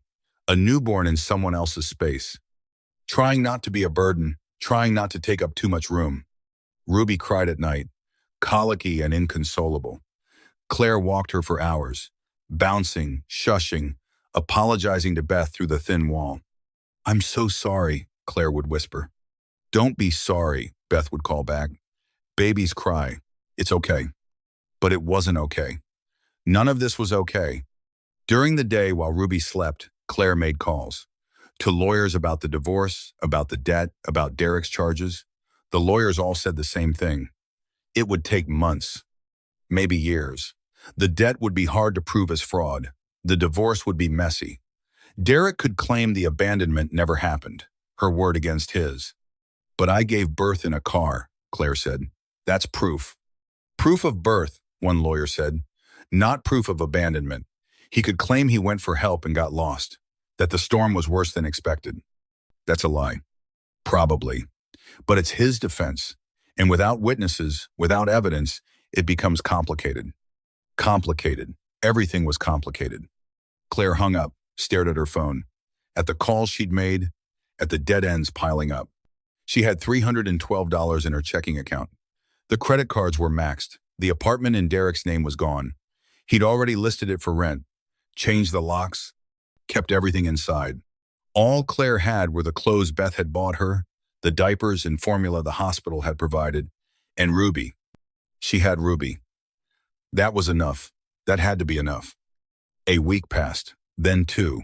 a newborn in someone else's space. Trying not to be a burden, trying not to take up too much room. Ruby cried at night, colicky and inconsolable. Claire walked her for hours, bouncing, shushing, apologizing to Beth through the thin wall. I'm so sorry, Claire would whisper. Don't be sorry, Beth would call back. Babies cry. It's okay. But it wasn't okay. None of this was okay. During the day while Ruby slept, Claire made calls. To lawyers about the divorce, about the debt, about Derek's charges. The lawyers all said the same thing. It would take months, maybe years. The debt would be hard to prove as fraud. The divorce would be messy. Derek could claim the abandonment never happened, her word against his. But I gave birth in a car, Claire said. That's proof. Proof of birth, one lawyer said. Not proof of abandonment. He could claim he went for help and got lost, that the storm was worse than expected. That's a lie. Probably. But it's his defense. And without witnesses, without evidence, it becomes complicated. Complicated. Everything was complicated. Claire hung up, stared at her phone, at the calls she'd made, at the dead ends piling up. She had $312 in her checking account. The credit cards were maxed. The apartment in Derek's name was gone. He'd already listed it for rent, changed the locks, kept everything inside. All Claire had were the clothes Beth had bought her, the diapers and formula the hospital had provided, and Ruby. She had Ruby. That was enough. That had to be enough. A week passed, then two.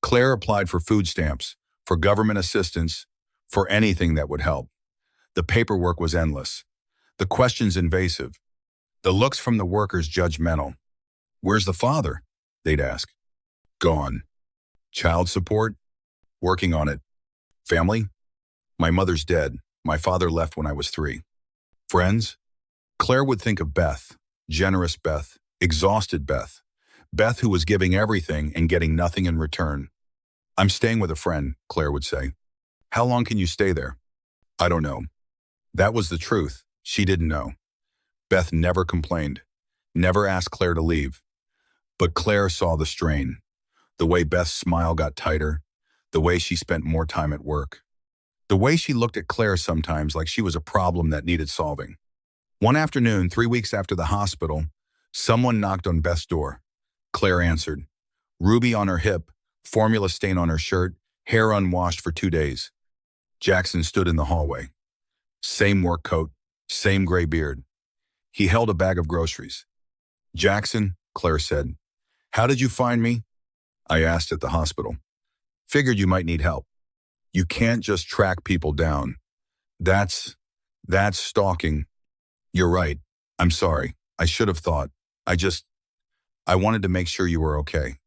Claire applied for food stamps, for government assistance, for anything that would help. The paperwork was endless. The questions invasive. The looks from the workers judgmental. Where's the father? They'd ask. Gone. Child support? Working on it. Family? My mother's dead. My father left when I was 3. Friends? Claire would think of Beth, generous Beth, exhausted Beth, Beth who was giving everything and getting nothing in return. I'm staying with a friend, Claire would say. How long can you stay there? I don't know. That was the truth. She didn't know. Beth never complained, never asked Claire to leave. But Claire saw the strain, the way Beth's smile got tighter, the way she spent more time at work, the way she looked at Claire sometimes like she was a problem that needed solving. One afternoon, 3 weeks after the hospital, someone knocked on Beth's door. Claire answered. Ruby on her hip, formula stain on her shirt, hair unwashed for 2 days. Jackson stood in the hallway. Same work coat, same gray beard. He held a bag of groceries. Jackson, Claire said. How did you find me? I asked at the hospital. Figured you might need help. You can't just track people down. That's stalking. You're right. I'm sorry. I should have thought. I wanted to make sure you were okay.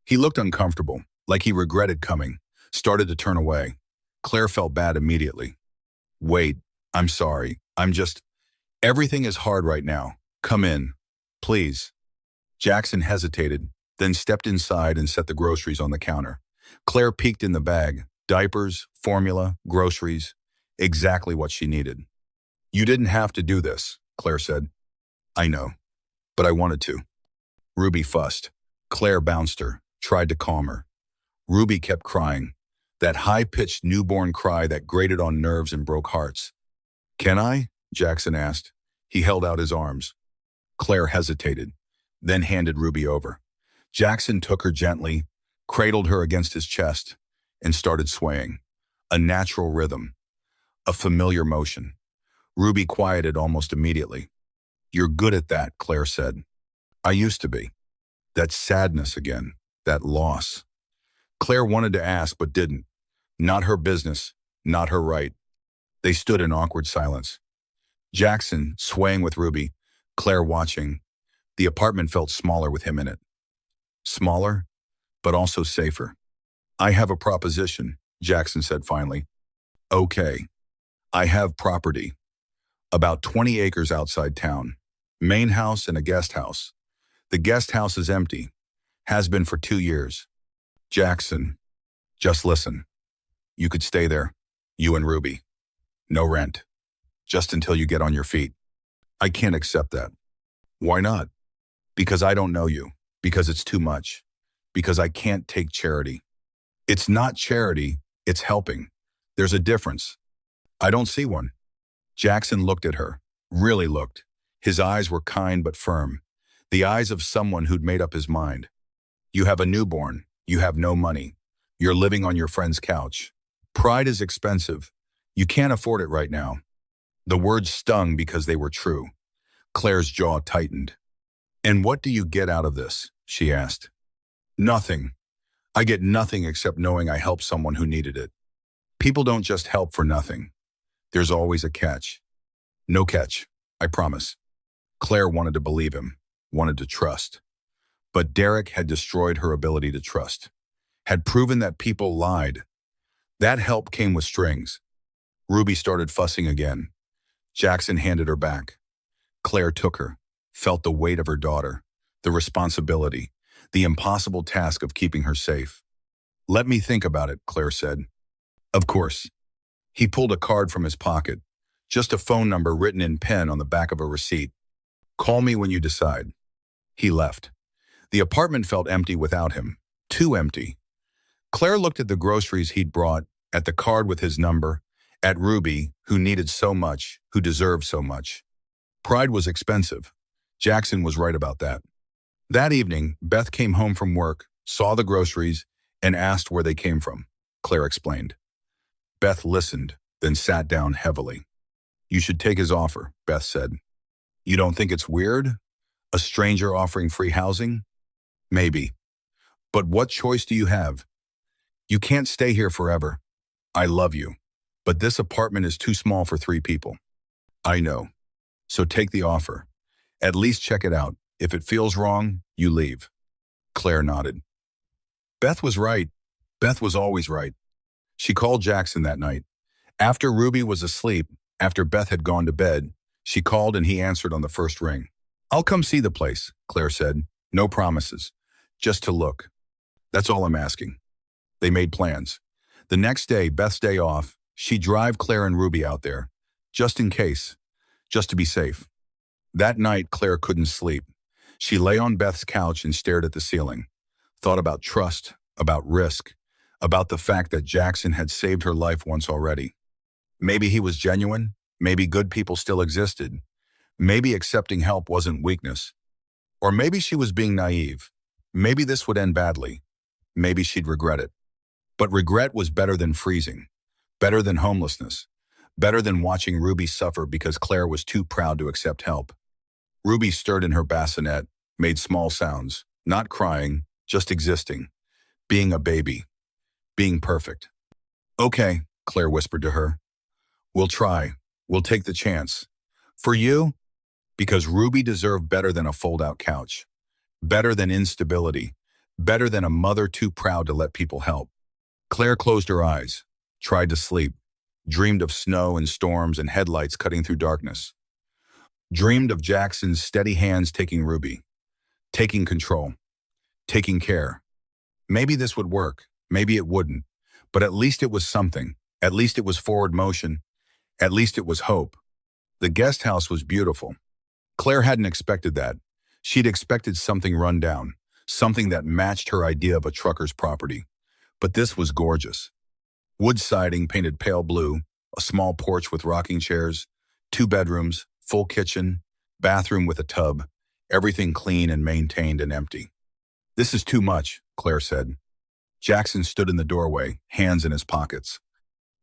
He looked uncomfortable, like he regretted coming, started to turn away. Claire felt bad immediately. Wait, I'm sorry. Everything is hard right now. Come in, please. Jackson hesitated, then stepped inside and set the groceries on the counter. Claire peeked in the bag. Diapers, formula, groceries, exactly what she needed. You didn't have to do this, Claire said. I know, but I wanted to. Ruby fussed. Claire bounced her, tried to calm her. Ruby kept crying, that high-pitched newborn cry that grated on nerves and broke hearts. Can I? Jackson asked. He held out his arms. Claire hesitated, then handed Ruby over. Jackson took her gently, cradled her against his chest, and started swaying. A natural rhythm, a familiar motion. Ruby quieted almost immediately. You're good at that, Claire said. I used to be. That sadness again, that loss. Claire wanted to ask but didn't. Not her business, not her right. They stood in awkward silence. Jackson, swaying with Ruby, Claire watching. The apartment felt smaller with him in it. Smaller, but also safer. I have a proposition, Jackson said finally. Okay. I have property. About 20 acres outside town. Main house and a guest house. The guest house is empty. Has been for 2 years. Jackson, just listen. You could stay there, you and Ruby. No rent. Just until you get on your feet. I can't accept that. Why not? Because I don't know you. Because it's too much. Because I can't take charity. It's not charity, it's helping. There's a difference. I don't see one. Jackson looked at her, really looked. His eyes were kind but firm. The eyes of someone who'd made up his mind. You have a newborn. You have no money. You're living on your friend's couch. Pride is expensive. You can't afford it right now. The words stung because they were true. Claire's jaw tightened. And what do you get out of this? She asked. Nothing. I get nothing except knowing I helped someone who needed it. People don't just help for nothing. There's always a catch. No catch, I promise. Claire wanted to believe him, wanted to trust. But Derek had destroyed her ability to trust, had proven that people lied. That help came with strings. Ruby started fussing again. Jackson handed her back. Claire took her, felt the weight of her daughter, the responsibility, the impossible task of keeping her safe. Let me think about it, Claire said. Of course. He pulled a card from his pocket, just a phone number written in pen on the back of a receipt. Call me when you decide. He left. The apartment felt empty without him, too empty. Claire looked at the groceries he'd brought, at the card with his number, at Ruby, who needed so much, who deserved so much. Pride was expensive. Jackson was right about that. That evening, Beth came home from work, saw the groceries, and asked where they came from. Claire explained. Beth listened, then sat down heavily. You should take his offer, Beth said. You don't think it's weird? A stranger offering free housing? Maybe. But what choice do you have? You can't stay here forever. I love you. But this apartment is too small for 3 people. I know. So take the offer. At least check it out. If it feels wrong, you leave. Claire nodded. Beth was right. Beth was always right. She called Jackson that night. After Ruby was asleep, after Beth had gone to bed, she called and he answered on the first ring. I'll come see the place, Claire said. No promises. Just to look. That's all I'm asking. They made plans. The next day, Beth's day off, she'd drive Claire and Ruby out there. Just in case. Just to be safe. That night, Claire couldn't sleep. She lay on Beth's couch and stared at the ceiling. Thought about trust, about risk, about the fact that Jackson had saved her life once already. Maybe he was genuine. Maybe good people still existed. Maybe accepting help wasn't weakness. Or maybe she was being naive. Maybe this would end badly. Maybe she'd regret it. But regret was better than freezing. Better than homelessness. Better than watching Ruby suffer because Claire was too proud to accept help. Ruby stirred in her bassinet, made small sounds, not crying, just existing. Being a baby. Being perfect. Okay, Claire whispered to her. We'll try. We'll take the chance. For you? Because Ruby deserved better than a fold-out couch. Better than instability. Better than a mother too proud to let people help. Claire closed her eyes, tried to sleep, dreamed of snow and storms and headlights cutting through darkness. Dreamed of Jackson's steady hands taking Ruby, taking control, taking care. Maybe this would work, maybe it wouldn't, but at least it was something. At least it was forward motion. At least it was hope. The guest house was beautiful. Claire hadn't expected that. She'd expected something run down, something that matched her idea of a trucker's property. But this was gorgeous. Wood siding painted pale blue, a small porch with rocking chairs, 2 bedrooms, full kitchen, bathroom with a tub, everything clean and maintained and empty. This is too much, Claire said. Jackson stood in the doorway, hands in his pockets.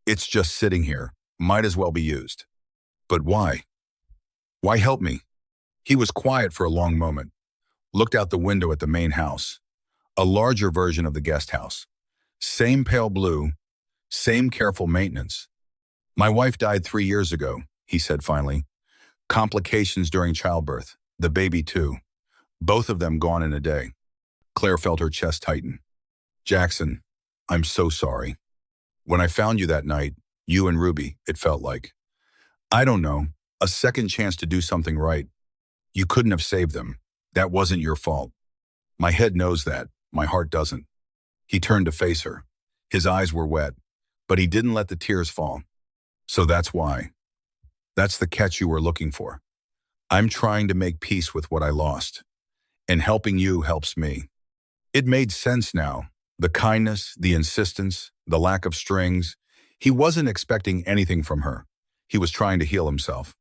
It's just sitting here. Might as well be used. But why? Why help me? He was quiet for a long moment, looked out the window at the main house, a larger version of the guest house. Same pale blue, same careful maintenance. My wife died 3 years ago, he said finally. Complications during childbirth, the baby too. Both of them gone in a day. Claire felt her chest tighten. Jackson, I'm so sorry. When I found you that night, you and Ruby, it felt like, I don't know, a second chance to do something right. You couldn't have saved them. That wasn't your fault. My head knows that. My heart doesn't. He turned to face her. His eyes were wet, but he didn't let the tears fall. So that's why. That's the catch you were looking for. I'm trying to make peace with what I lost. And helping you helps me. It made sense now. The kindness, the insistence, the lack of strings. He wasn't expecting anything from her. He was trying to heal himself.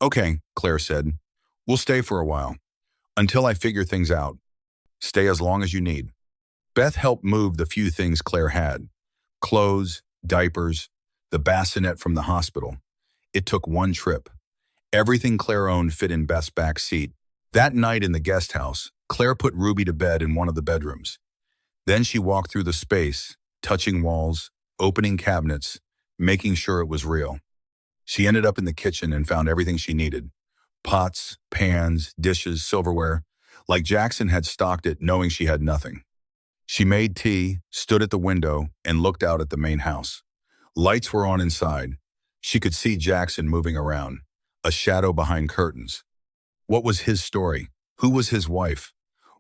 Okay, Claire said. We'll stay for a while. Until I figure things out. Stay as long as you need. Beth helped move the few things Claire had. Clothes, diapers, the bassinet from the hospital. It took one trip. Everything Claire owned fit in Beth's back seat. That night in the guest house, Claire put Ruby to bed in one of the bedrooms. Then she walked through the space, touching walls, opening cabinets, making sure it was real. She ended up in the kitchen and found everything she needed. Pots, pans, dishes, silverware, like Jackson had stocked it knowing she had nothing. She made tea, stood at the window, and looked out at the main house. Lights were on inside. She could see Jackson moving around, a shadow behind curtains. What was his story? Who was his wife?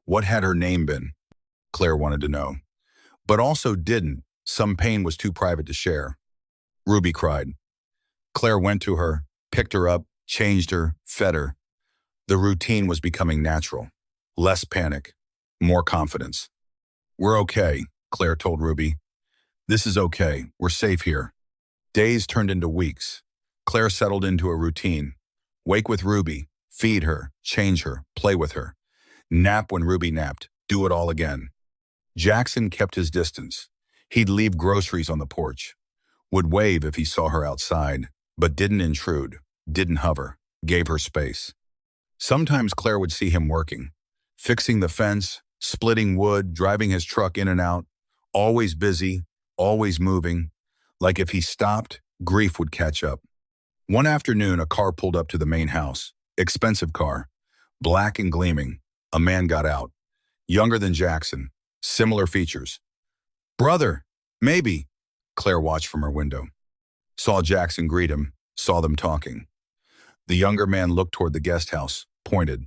What had her name been? Claire wanted to know. But also didn't. Some pain was too private to share. Ruby cried. Claire went to her, picked her up, changed her, fed her. The routine was becoming natural. Less panic, more confidence. We're okay, Claire told Ruby. This is okay. We're safe here. Days turned into weeks. Claire settled into a routine. Wake with Ruby, feed her, change her, play with her. Nap when Ruby napped, do it all again. Jackson kept his distance. He'd leave groceries on the porch, would wave if he saw her outside, but didn't intrude, didn't hover, gave her space. Sometimes Claire would see him working, fixing the fence, splitting wood, driving his truck in and out, always busy, always moving, like if he stopped, grief would catch up. One afternoon, a car pulled up to the main house, expensive car, black and gleaming. A man got out, younger than Jackson, similar features. Brother, maybe, Claire watched from her window. Saw Jackson greet him, saw them talking. The younger man looked toward the guest house, pointed.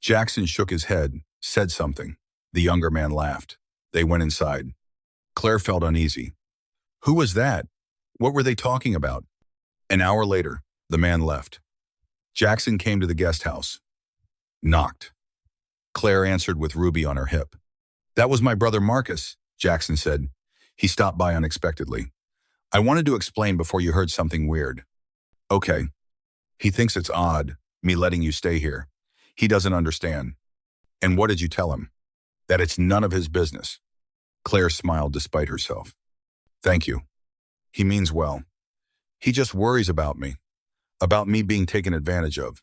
Jackson shook his head, said something. The younger man laughed. They went inside. Claire felt uneasy. Who was that? What were they talking about? An hour later, the man left. Jackson came to the guest house. Knocked. Claire answered with Ruby on her hip. That was my brother Marcus, Jackson said. He stopped by unexpectedly. I wanted to explain before you heard something weird. Okay. He thinks it's odd, me letting you stay here. He doesn't understand. And what did you tell him? That it's none of his business. Claire smiled despite herself. Thank you. He means well. He just worries about me being taken advantage of.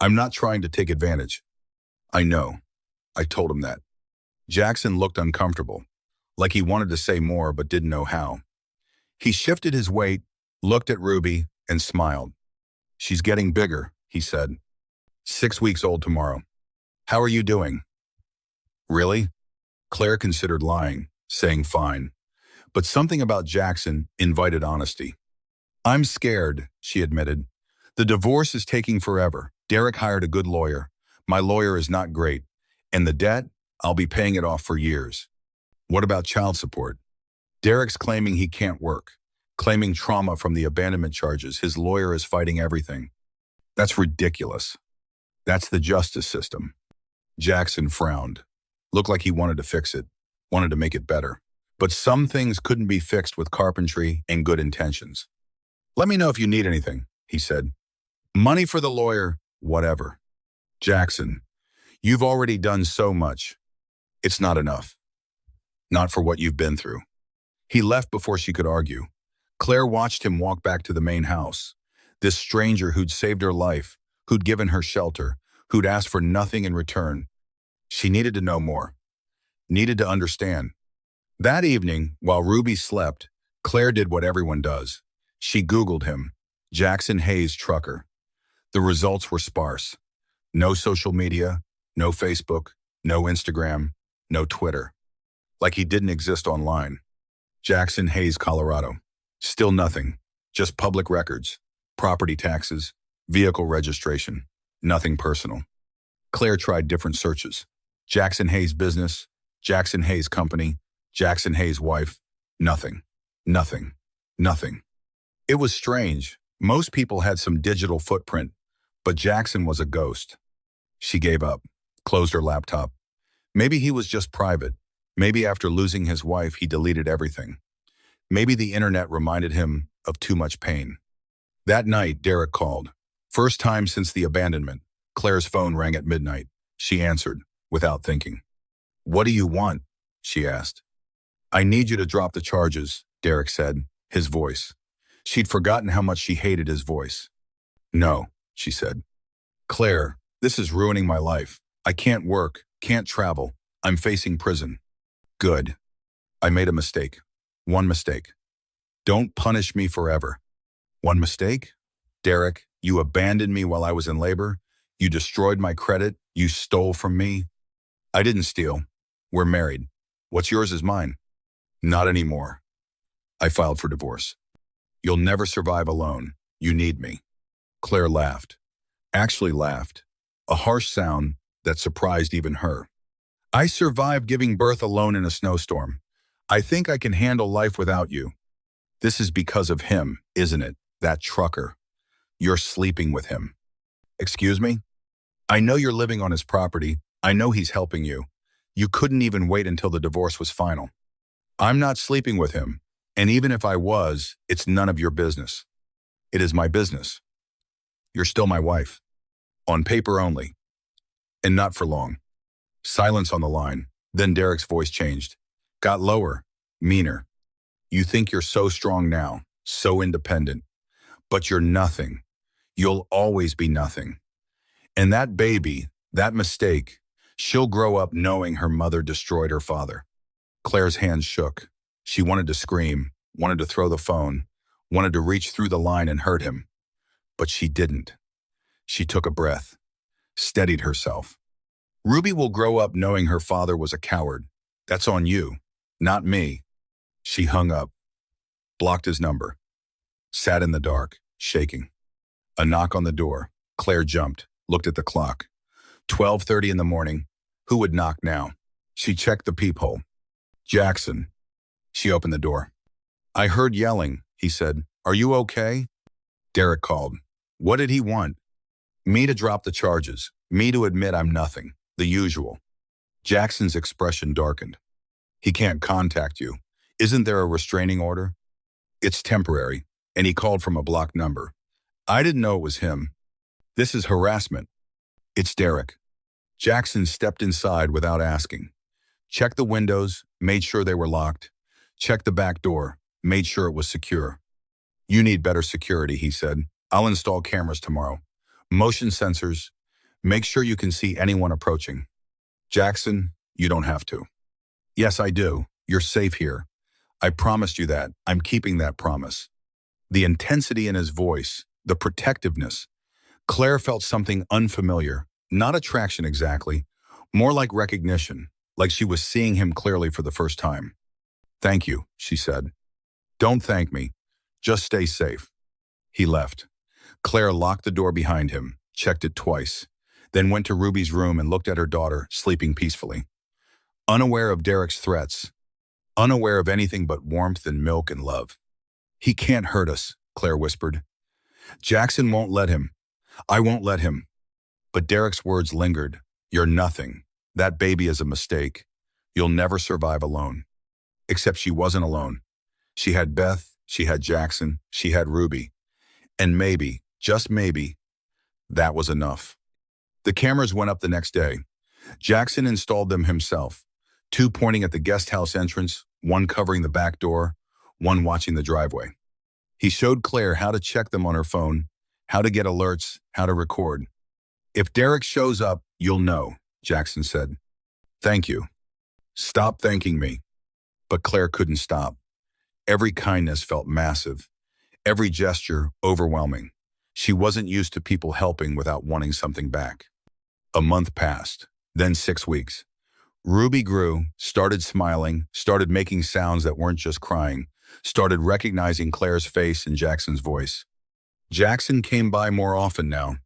I'm not trying to take advantage. I know. I told him that. Jackson looked uncomfortable, like he wanted to say more but didn't know how. He shifted his weight, looked at Ruby, and smiled. She's getting bigger, he said. 6 weeks old tomorrow. How are you doing? Really? Claire considered lying, saying fine. But something about Jackson invited honesty. I'm scared, she admitted. The divorce is taking forever. Derek hired a good lawyer. My lawyer is not great. And the debt, I'll be paying it off for years. What about child support? Derek's claiming he can't work, claiming trauma from the abandonment charges. His lawyer is fighting everything. That's ridiculous. That's the justice system. Jackson frowned. Looked like he wanted to fix it, wanted to make it better. But some things couldn't be fixed with carpentry and good intentions. Let me know if you need anything, he said. Money for the lawyer, whatever. Jackson, you've already done so much. It's not enough. Not for what you've been through. He left before she could argue. Claire watched him walk back to the main house. This stranger who'd saved her life, who'd given her shelter, who'd asked for nothing in return. She needed to know more. Needed to understand. That evening, while Ruby slept, Claire did what everyone does. She Googled him. Jackson Hayes trucker. The results were sparse. No social media, no Facebook, no Instagram, no Twitter. Like he didn't exist online. Jackson Hayes, Colorado. Still nothing. Just public records, property taxes, vehicle registration. Nothing personal. Claire tried different searches. Jackson Hayes business, Jackson Hayes company, Jackson Hayes wife. Nothing. Nothing. Nothing. It was strange. Most people had some digital footprint, but Jackson was a ghost. She gave up, closed her laptop. Maybe he was just private. Maybe after losing his wife, he deleted everything. Maybe the internet reminded him of too much pain. That night, Derek called. First time since the abandonment. Claire's phone rang at midnight. She answered, without thinking. What do you want? She asked. I need you to drop the charges, Derek said, his voice. She'd forgotten how much she hated his voice. No, she said. Claire, this is ruining my life. I can't work, can't travel. I'm facing prison. Good. I made a mistake. One mistake. Don't punish me forever. One mistake? Derek, you abandoned me while I was in labor. You destroyed my credit. You stole from me. I didn't steal. We're married. What's yours is mine. Not anymore. I filed for divorce. You'll never survive alone. You need me. Claire laughed. Actually laughed. A harsh sound that surprised even her. I survived giving birth alone in a snowstorm. I think I can handle life without you. This is because of him, isn't it? That trucker. You're sleeping with him. Excuse me? I know you're living on his property. I know he's helping you. You couldn't even wait until the divorce was final. I'm not sleeping with him. And even if I was, it's none of your business. It is my business. You're still my wife. On paper only. And not for long. Silence on the line. Then Derek's voice changed. Got lower. Meaner. You think you're so strong now. So independent. But you're nothing. You'll always be nothing. And that baby, that mistake, she'll grow up knowing her mother destroyed her father. Claire's hands shook. She wanted to scream, wanted to throw the phone, wanted to reach through the line and hurt him. But she didn't. She took a breath, steadied herself. Ruby will grow up knowing her father was a coward. That's on you, not me. She hung up, blocked his number, sat in the dark, shaking. A knock on the door. Claire jumped, looked at the clock. 12:30 in the morning. Who would knock now? She checked the peephole. Jackson. She opened the door. I heard yelling, he said. Are you okay? Derek called. What did he want? Me to drop the charges. Me to admit I'm nothing. The usual. Jackson's expression darkened. He can't contact you. Isn't there a restraining order? It's temporary, and he called from a blocked number. I didn't know it was him. This is harassment. It's Derek. Jackson stepped inside without asking. Checked the windows, made sure they were locked. Checked the back door, made sure it was secure. You need better security, he said. I'll install cameras tomorrow. Motion sensors. Make sure you can see anyone approaching. Jackson, you don't have to. Yes, I do. You're safe here. I promised you that. I'm keeping that promise. The intensity in his voice, the protectiveness. Claire felt something unfamiliar, not attraction exactly, more like recognition, like she was seeing him clearly for the first time. Thank you, she said. Don't thank me. Just stay safe. He left. Claire locked the door behind him, checked it twice, then went to Ruby's room and looked at her daughter, sleeping peacefully. Unaware of Derek's threats, unaware of anything but warmth and milk and love. He can't hurt us, Claire whispered. Jackson won't let him. I won't let him. But Derek's words lingered. You're nothing. That baby is a mistake. You'll never survive alone. Except she wasn't alone. She had Beth, she had Jackson, she had Ruby. And maybe, just maybe, that was enough. The cameras went up the next day. Jackson installed them himself, 2 pointing at the guest house entrance, 1 covering the back door, 1 watching the driveway. He showed Claire how to check them on her phone, how to get alerts, how to record. If Derek shows up, you'll know, Jackson said. Thank you. Stop thanking me. But Claire couldn't stop. Every kindness felt massive. Every gesture overwhelming. She wasn't used to people helping without wanting something back. A month passed, then 6 weeks. Ruby grew, started smiling, started making sounds that weren't just crying, started recognizing Claire's face and Jackson's voice. Jackson came by more often now.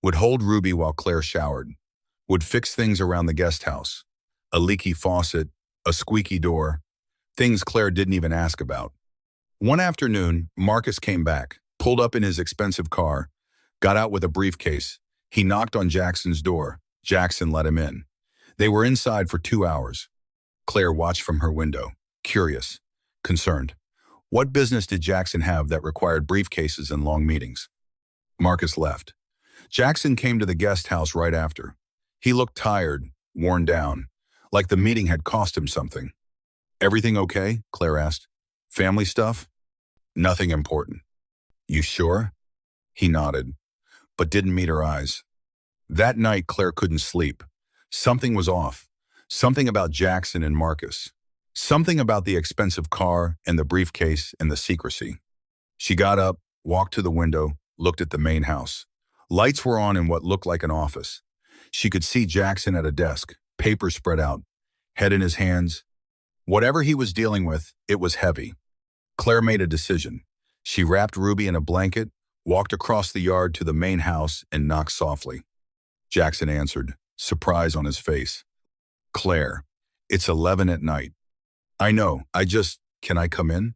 Would hold Ruby while Claire showered. Would fix things around the guest house. A leaky faucet, a squeaky door. Things Claire didn't even ask about. One afternoon, Marcus came back, pulled up in his expensive car, got out with a briefcase. He knocked on Jackson's door. Jackson let him in. They were inside for 2 hours. Claire watched from her window, curious, concerned. What business did Jackson have that required briefcases and long meetings? Marcus left. Jackson came to the guest house right after. He looked tired, worn down, like the meeting had cost him something. Everything okay? Claire asked. Family stuff? Nothing important. You sure? He nodded, but didn't meet her eyes. That night, Claire couldn't sleep. Something was off. Something about Jackson and Marcus. Something about the expensive car and the briefcase and the secrecy. She got up, walked to the window, looked at the main house. Lights were on in what looked like an office. She could see Jackson at a desk, papers spread out, head in his hands. Whatever he was dealing with, it was heavy. Claire made a decision. She wrapped Ruby in a blanket, walked across the yard to the main house, and knocked softly. Jackson answered, surprise on his face. Claire, it's 11 at night. I know, can I come in?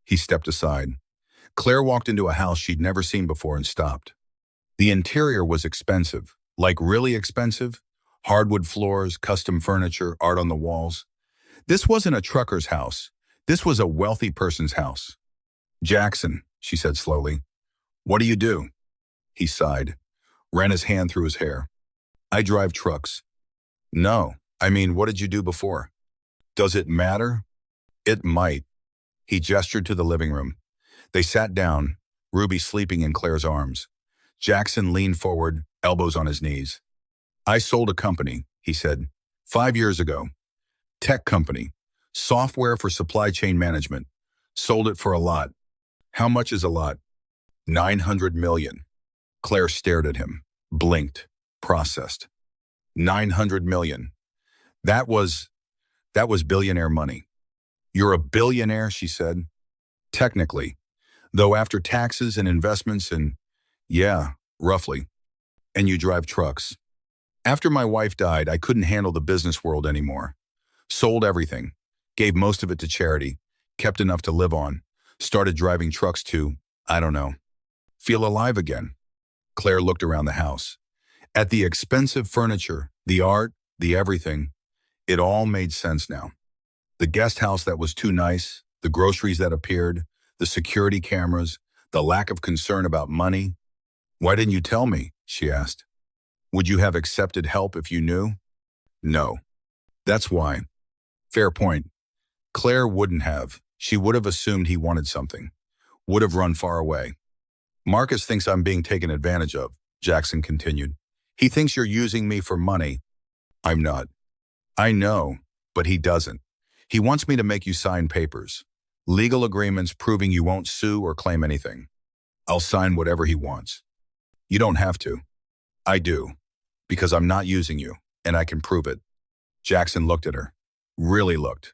He stepped aside. Claire walked into a house she'd never seen before and stopped. The interior was expensive, like really expensive. Hardwood floors, custom furniture, art on the walls. This wasn't a trucker's house. This was a wealthy person's house. Jackson, she said slowly, what do you do? He sighed, ran his hand through his hair. I drive trucks. No, I mean, what did you do before? Does it matter? It might. He gestured to the living room. They sat down, Ruby sleeping in Claire's arms. Jackson leaned forward, elbows on his knees. I sold a company, he said, 5 years ago. Tech company. Software for supply chain management. Sold it for a lot. How much is a lot? 900 million. Claire stared at him, blinked, processed. 900 million. That was billionaire money. You're a billionaire, she said. Technically, though after taxes and investments and, yeah, roughly. And you drive trucks. After my wife died, I couldn't handle the business world anymore. Sold everything, gave most of it to charity, kept enough to live on, started driving trucks to, I don't know, feel alive again. Claire looked around the house. At the expensive furniture, the art, the everything, it all made sense now. The guest house that was too nice, the groceries that appeared, the security cameras, the lack of concern about money. Why didn't you tell me? She asked. Would you have accepted help if you knew? No. That's why. Fair point. Claire wouldn't have. She would have assumed he wanted something. Would have run far away. Marcus thinks I'm being taken advantage of, Jackson continued. He thinks you're using me for money. I'm not. I know, but he doesn't. He wants me to make you sign papers. Legal agreements proving you won't sue or claim anything. I'll sign whatever he wants. You don't have to. I do, because I'm not using you, and I can prove it. Jackson looked at her. Really looked.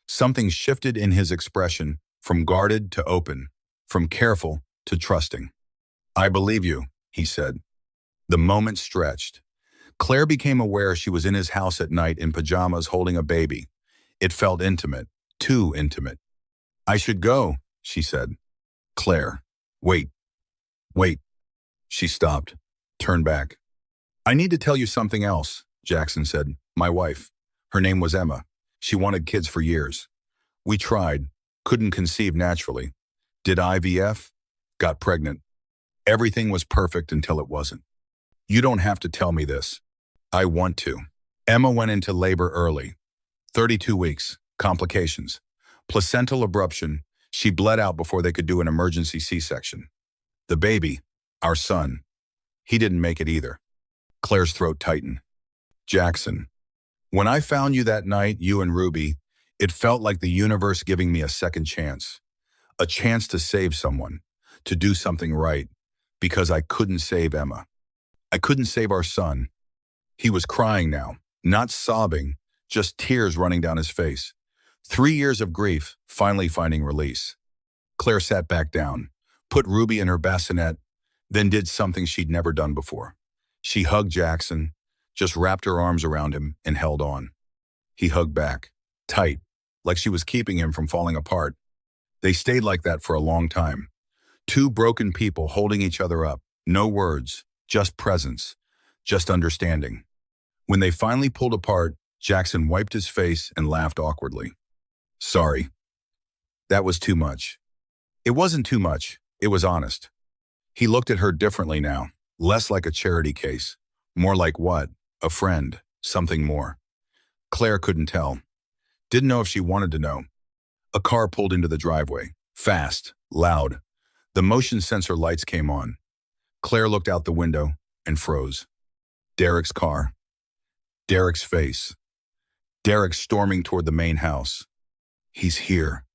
Something shifted in his expression, from guarded to open, from careful to trusting. I believe you, he said. The moment stretched. Claire became aware she was in his house at night in pajamas holding a baby. It felt intimate, too intimate. I should go, she said. Claire, wait. She stopped, turned back. I need to tell you something else, Jackson said. My wife. Her name was Emma. She wanted kids for years. We tried, couldn't conceive naturally. Did IVF, got pregnant. Everything was perfect until it wasn't. You don't have to tell me this. I want to. Emma went into labor early. 32 weeks, complications. Placental abruption, she bled out before they could do an emergency C-section. The baby, our son, he didn't make it either. Claire's throat tightened. Jackson, when I found you that night, you and Ruby, it felt like the universe giving me a second chance. A chance to save someone, to do something right, because I couldn't save Emma. I couldn't save our son. He was crying now, not sobbing, just tears running down his face. 3 years of grief, finally finding release. Claire sat back down, put Ruby in her bassinet, then did something she'd never done before. She hugged Jackson, just wrapped her arms around him and held on. He hugged back, tight, like she was keeping him from falling apart. They stayed like that for a long time. Two broken people holding each other up, no words, just presence, just understanding. When they finally pulled apart, Jackson wiped his face and laughed awkwardly. Sorry. That was too much. It wasn't too much, it was honest. He looked at her differently now, less like a charity case, more like what? A friend, something more. Claire couldn't tell. Didn't know if she wanted to know. A car pulled into the driveway, fast, loud. The motion sensor lights came on. Claire looked out the window and froze. Derek's car. Derek's face. Derek storming toward the main house. He's here,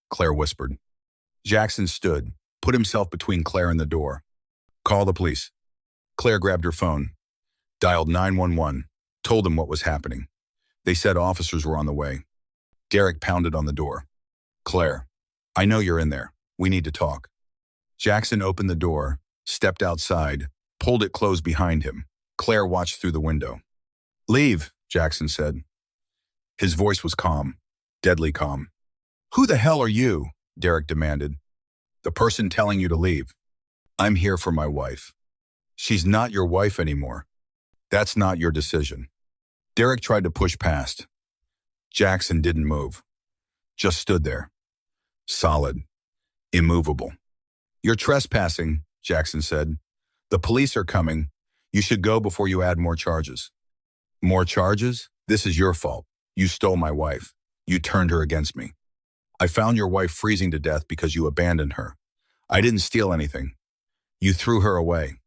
Claire whispered. Jackson stood, put himself between Claire and the door. Call the police. Claire grabbed her phone, dialed 911, told them what was happening. They said officers were on the way. Derek pounded on the door. Claire, I know you're in there. We need to talk. Jackson opened the door, stepped outside, pulled it closed behind him. Claire watched through the window. Leave, Jackson said. His voice was calm, deadly calm. Who the hell are you? Derek demanded. The person telling you to leave. I'm here for my wife. She's not your wife anymore. That's not your decision. Derek tried to push past. Jackson didn't move. Just stood there. Solid. Immovable. You're trespassing, Jackson said. The police are coming. You should go before you add more charges. More charges? This is your fault. You stole my wife. You turned her against me. I found your wife freezing to death because you abandoned her. I didn't steal anything. You threw her away.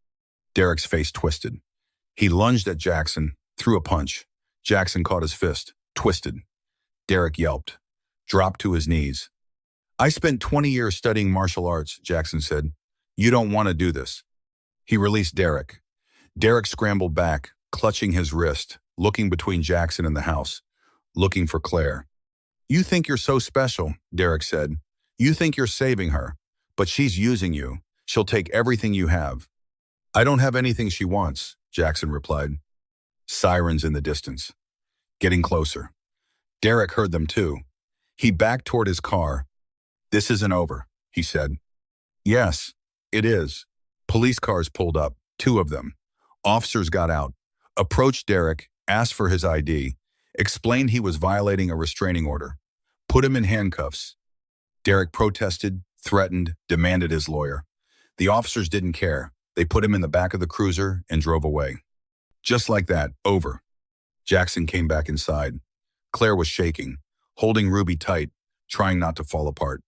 Derek's face twisted. He lunged at Jackson, threw a punch. Jackson caught his fist, twisted. Derek yelped, dropped to his knees. I spent 20 years studying martial arts, Jackson said. You don't want to do this. He released Derek. Derek scrambled back, clutching his wrist, looking between Jackson and the house, looking for Claire. You think you're so special, Derek said. You think you're saving her, but she's using you. She'll take everything you have. I don't have anything she wants, Jackson replied. Sirens in the distance. Getting closer. Derek heard them too. He backed toward his car. This isn't over, he said. Yes, it is. Police cars pulled up, 2 of them. Officers got out, approached Derek, asked for his ID, explained he was violating a restraining order, put him in handcuffs. Derek protested, threatened, demanded his lawyer. The officers didn't care. They put him in the back of the cruiser and drove away. Just like that, over. Jackson came back inside. Claire was shaking, holding Ruby tight, trying not to fall apart.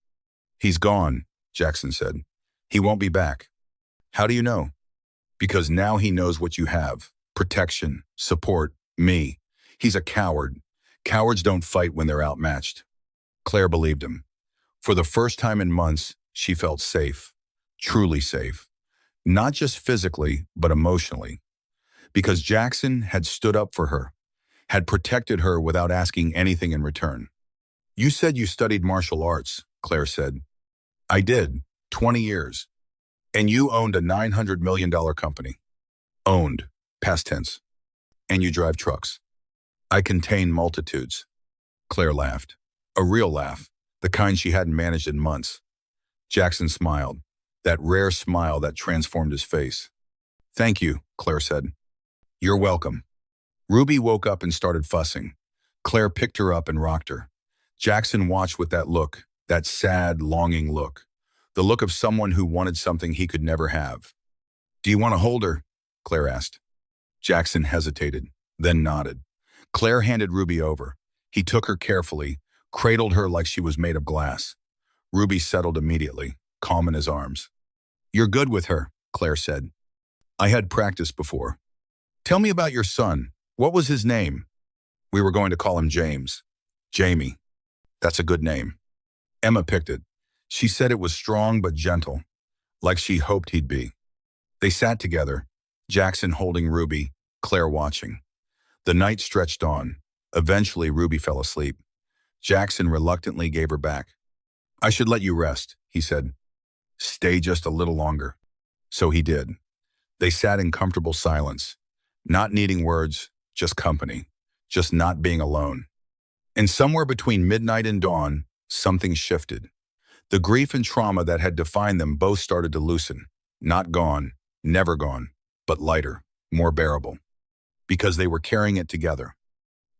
He's gone, Jackson said. He won't be back. How do you know? Because now he knows what you have. Protection, support, me. He's a coward. Cowards don't fight when they're outmatched. Claire believed him. For the first time in months, she felt safe. Truly safe. Not just physically, but emotionally. Because Jackson had stood up for her, had protected her without asking anything in return. You said you studied martial arts, Claire said. I did, 20 years. And you owned a $900 million company. Owned, past tense. And you drive trucks. I contain multitudes. Claire laughed. A real laugh, the kind she hadn't managed in months. Jackson smiled, that rare smile that transformed his face. Thank you, Claire said. You're welcome. Ruby woke up and started fussing. Claire picked her up and rocked her. Jackson watched with that look, that sad, longing look. The look of someone who wanted something he could never have. Do you want to hold her? Claire asked. Jackson hesitated, then nodded. Claire handed Ruby over. He took her carefully, cradled her like she was made of glass. Ruby settled immediately, calm in his arms. You're good with her, Claire said. I had practice before. Tell me about your son. What was his name? We were going to call him James. Jamie. That's a good name. Emma picked it. She said it was strong but gentle, like she hoped he'd be. They sat together, Jackson holding Ruby, Claire watching. The night stretched on. Eventually, Ruby fell asleep. Jackson reluctantly gave her back. I should let you rest, he said. Stay just a little longer. So he did. They sat in comfortable silence, not needing words, just company, just not being alone. And somewhere between midnight and dawn, something shifted. The grief and trauma that had defined them both started to loosen. Not gone, never gone, but lighter, more bearable. Because they were carrying it together.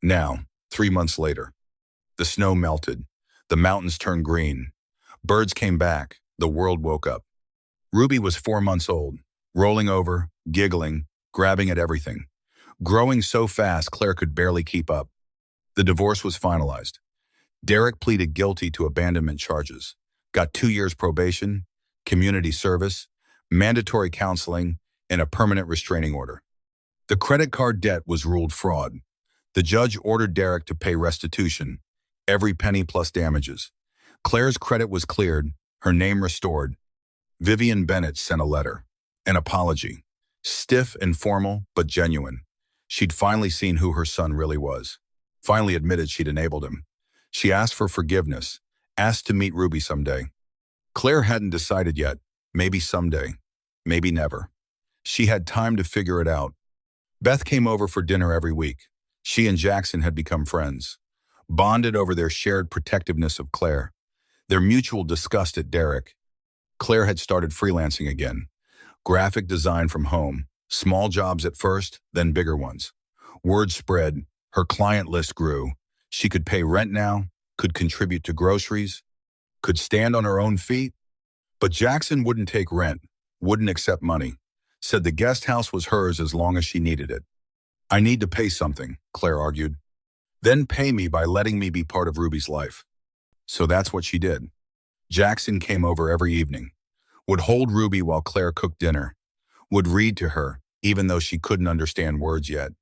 Now, 3 months later, the snow melted. The mountains turned green. Birds came back. The world woke up. Ruby was 4 months old, rolling over, giggling, grabbing at everything. Growing so fast, Claire could barely keep up. The divorce was finalized. Derek pleaded guilty to abandonment charges, got 2 years probation, community service, mandatory counseling, and a permanent restraining order. The credit card debt was ruled fraud. The judge ordered Derek to pay restitution, every penny plus damages. Claire's credit was cleared, her name restored. Vivian Bennett sent a letter, an apology, stiff and formal, but genuine. She'd finally seen who her son really was, finally admitted she'd enabled him. She asked for forgiveness, asked to meet Ruby someday. Claire hadn't decided yet, maybe someday, maybe never. She had time to figure it out. Beth came over for dinner every week. She and Jackson had become friends, bonded over their shared protectiveness of Claire, their mutual disgust at Derek. Claire had started freelancing again, graphic design from home, small jobs at first, then bigger ones. Word spread, her client list grew. She could pay rent now, could contribute to groceries, could stand on her own feet. But Jackson wouldn't take rent, wouldn't accept money. said the guest house was hers as long as she needed it. I need to pay something, Claire argued. Then pay me by letting me be part of Ruby's life. So that's what she did. Jackson came over every evening, would hold Ruby while Claire cooked dinner, would read to her, even though she couldn't understand words yet,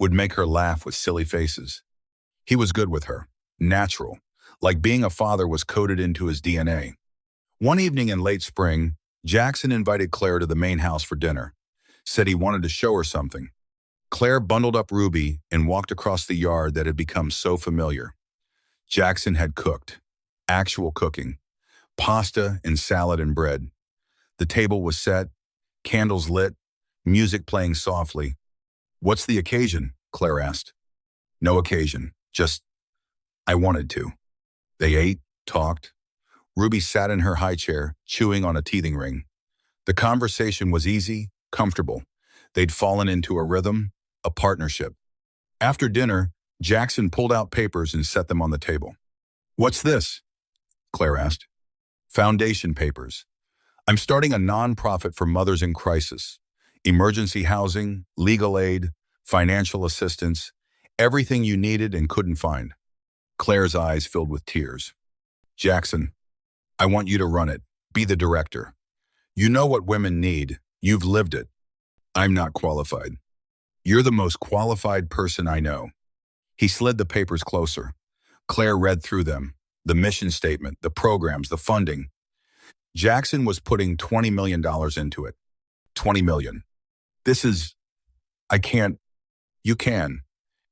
would make her laugh with silly faces. He was good with her, natural, like being a father was coded into his DNA. One evening in late spring, Jackson invited Claire to the main house for dinner, said he wanted to show her something. Claire bundled up Ruby and walked across the yard that had become so familiar. Jackson had cooked, actual cooking, pasta and salad and bread. The table was set, candles lit, music playing softly. What's the occasion? Claire asked. No occasion, just I wanted to. They ate, talked. Ruby sat in her high chair, chewing on a teething ring. The conversation was easy, comfortable. They'd fallen into a rhythm, a partnership. After dinner, Jackson pulled out papers and set them on the table. What's this? Claire asked. Foundation papers. I'm starting a nonprofit for mothers in crisis. Emergency housing, legal aid, financial assistance, everything you needed and couldn't find. Claire's eyes filled with tears. Jackson, I want you to run it. Be the director. You know what women need. You've lived it. I'm not qualified. You're the most qualified person I know. He slid the papers closer. Claire read through them. The mission statement, the programs, the funding. Jackson was putting $20 million into it. $20 million. This is, I can't, you can,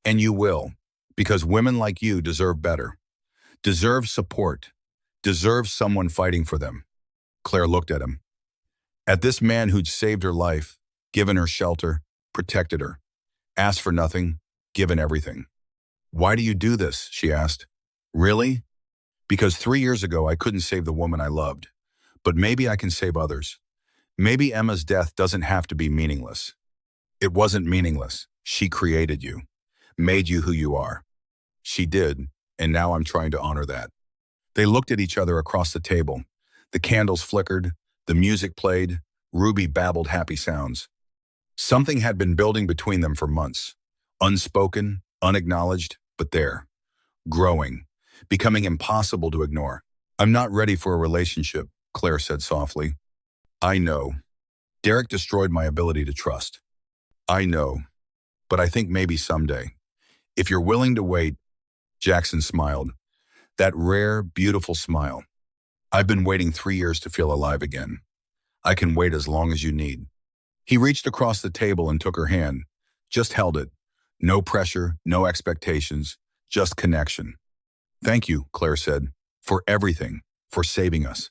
and you will, because women like you deserve better, deserve support, deserve someone fighting for them. Claire looked at him. At this man who'd saved her life, given her shelter, protected her, asked for nothing, given everything. Why do you do this? She asked. Really? Because 3 years ago I couldn't save the woman I loved, but maybe I can save others. Maybe Emma's death doesn't have to be meaningless. It wasn't meaningless. She created you, made you who you are. She did, and now I'm trying to honor that. They looked at each other across the table. The candles flickered, the music played, Ruby babbled happy sounds. Something had been building between them for months, unspoken, unacknowledged, but there, growing, becoming impossible to ignore. I'm not ready for a relationship, Claire said softly. I know. Derek destroyed my ability to trust. I know, but I think maybe someday. If you're willing to wait, Jackson smiled. That rare, beautiful smile. I've been waiting 3 years to feel alive again. I can wait as long as you need. He reached across the table and took her hand, just held it. No pressure, no expectations, just connection. Thank you, Claire said, for everything, for saving us.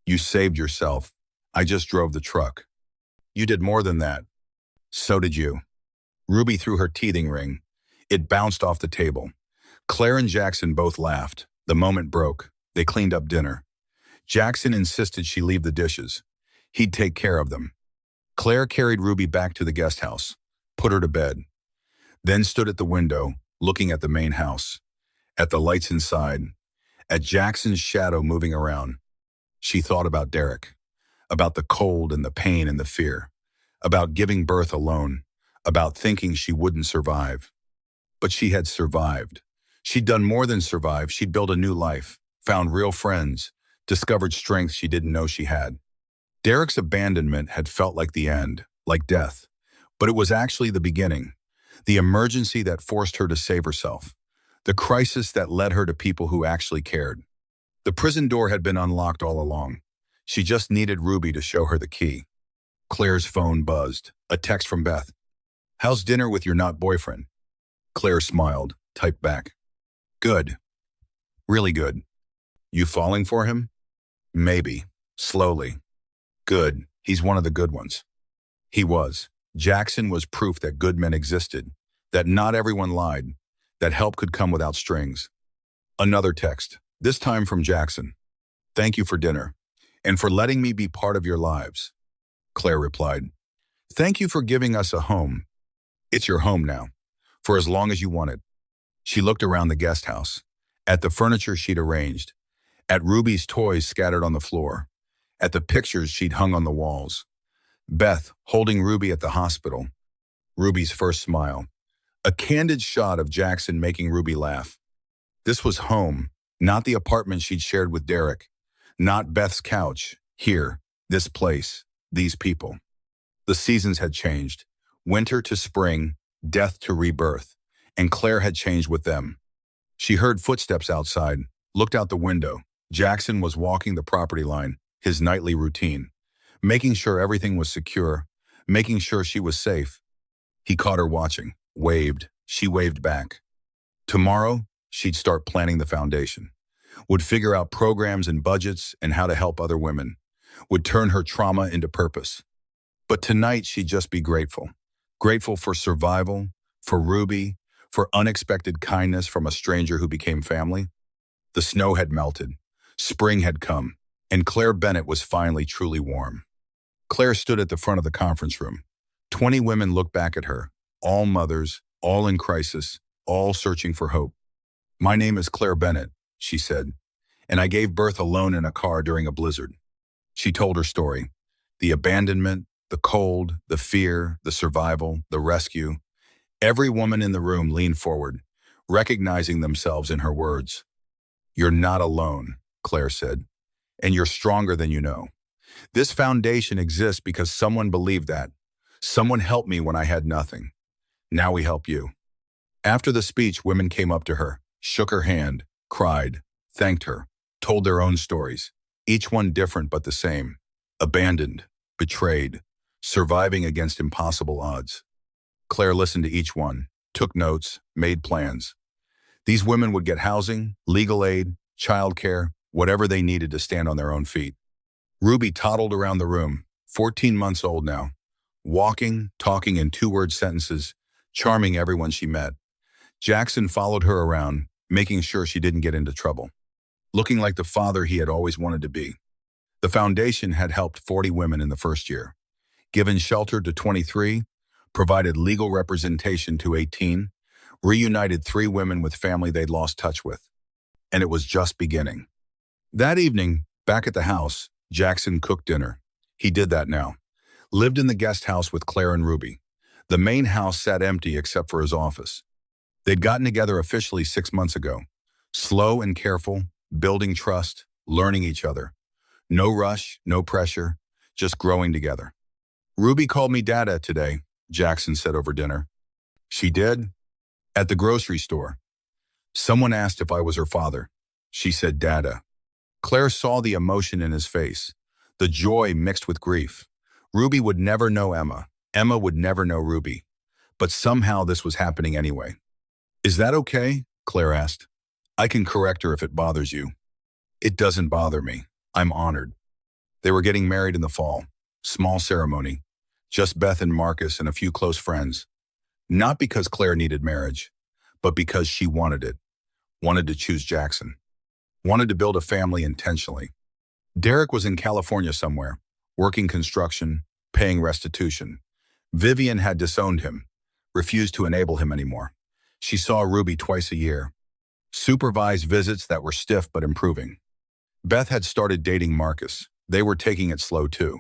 You saved yourself. I just drove the truck. You did more than that. So did you. Ruby threw her teething ring. It bounced off the table. Claire and Jackson both laughed. The moment broke. They cleaned up dinner. Jackson insisted she leave the dishes. He'd take care of them. Claire carried Ruby back to the guest house, put her to bed, then stood at the window, looking at the main house, at the lights inside, at Jackson's shadow moving around. She thought about Derek, about the cold and the pain and the fear, about giving birth alone, about thinking she wouldn't survive. But she had survived. She'd done more than survive. She'd built a new life, found real friends, discovered strength she didn't know she had. Derek's abandonment had felt like the end, like death, but it was actually the beginning, the emergency that forced her to save herself, the crisis that led her to people who actually cared. The prison door had been unlocked all along. She just needed Ruby to show her the key. Claire's phone buzzed, a text from Beth. How's dinner with your not boyfriend? Claire smiled, typed back. Good. Really good. You falling for him? Maybe. Slowly. Good. He's one of the good ones. He was. Jackson was proof that good men existed, that not everyone lied, that help could come without strings. Another text, this time from Jackson. Thank you for dinner, and for letting me be part of your lives. Claire replied. Thank you for giving us a home. It's your home now, for as long as you want it. She looked around the guest house, at the furniture she'd arranged, at Ruby's toys scattered on the floor, at the pictures she'd hung on the walls. Beth, holding Ruby at the hospital. Ruby's first smile. A candid shot of Jackson making Ruby laugh. This was home, not the apartment she'd shared with Derek. Not Beth's couch. Here, this place, these people. The seasons had changed. Winter to spring, death to rebirth. And Claire had changed with them. She heard footsteps outside, looked out the window. Jackson was walking the property line, his nightly routine, making sure everything was secure, making sure she was safe. He caught her watching, waved. She waved back. Tomorrow, she'd start planning the foundation, would figure out programs and budgets and how to help other women, would turn her trauma into purpose. But tonight, she'd just be grateful. Grateful for survival, for Ruby, for unexpected kindness from a stranger who became family. The snow had melted. Spring had come, and Claire Bennett was finally truly warm. Claire stood at the front of the conference room. 20 women looked back at her, all mothers, all in crisis, all searching for hope. "My name is Claire Bennett," she said, "and I gave birth alone in a car during a blizzard." She told her story. The abandonment, the cold, the fear, the survival, the rescue. Every woman in the room leaned forward, recognizing themselves in her words. "You're not alone," Claire said, "and you're stronger than you know. This foundation exists because someone believed that. Someone helped me when I had nothing. Now we help you." After the speech, women came up to her, shook her hand, cried, thanked her, told their own stories, each one different but the same. Abandoned, betrayed, surviving against impossible odds. Claire listened to each one, took notes, made plans. These women would get housing, legal aid, childcare, whatever they needed to stand on their own feet. Ruby toddled around the room, 14 months old now, walking, talking in two-word sentences, charming everyone she met. Jackson followed her around, making sure she didn't get into trouble, looking like the father he had always wanted to be. The foundation had helped 40 women in the first year, given shelter to 23, provided legal representation to 18, reunited 3 women with family they'd lost touch with. And it was just beginning. That evening, back at the house, Jackson cooked dinner. He did that now. Lived in the guest house with Claire and Ruby. The main house sat empty except for his office. They'd gotten together officially 6 months ago. Slow and careful, building trust, learning each other. No rush, no pressure, just growing together. "Ruby called me Dada today," Jackson said over dinner. "She did?" "At the grocery store. Someone asked if I was her father. She said Dada." Claire saw the emotion in his face, the joy mixed with grief. Ruby would never know Emma. Emma would never know Ruby. But somehow this was happening anyway. "Is that okay?" Claire asked. "I can correct her if it bothers you." "It doesn't bother me. I'm honored." They were getting married in the fall. Small ceremony. Just Beth and Marcus and a few close friends. Not because Claire needed marriage, but because she wanted it. Wanted to choose Jackson. Wanted to build a family intentionally. Derek was in California somewhere, working construction, paying restitution. Vivian had disowned him, refused to enable him anymore. She saw Ruby twice a year. Supervised visits that were stiff but improving. Beth had started dating Marcus. They were taking it slow too,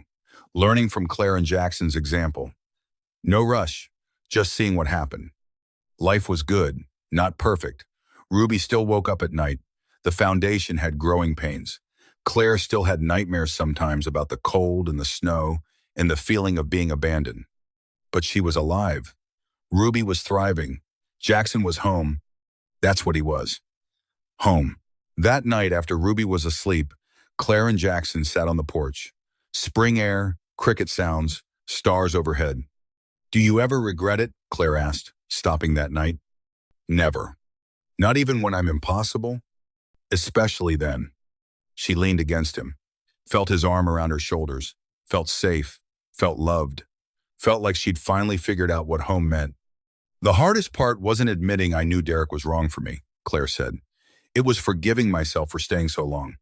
learning from Claire and Jackson's example. No rush, just seeing what happened. Life was good, not perfect. Ruby still woke up at night. The foundation had growing pains. Claire still had nightmares sometimes about the cold and the snow and the feeling of being abandoned. But she was alive. Ruby was thriving. Jackson was home. That's what he was. Home. That night after Ruby was asleep, Claire and Jackson sat on the porch. Spring air, cricket sounds, stars overhead. "Do you ever regret it?" Claire asked, stopping that night. "Never. Not even when I'm impossible? Especially then." She leaned against him, felt his arm around her shoulders, felt safe, felt loved, felt like she'd finally figured out what home meant. "The hardest part wasn't admitting I knew Derek was wrong for me," Claire said. "It was forgiving myself for staying so long.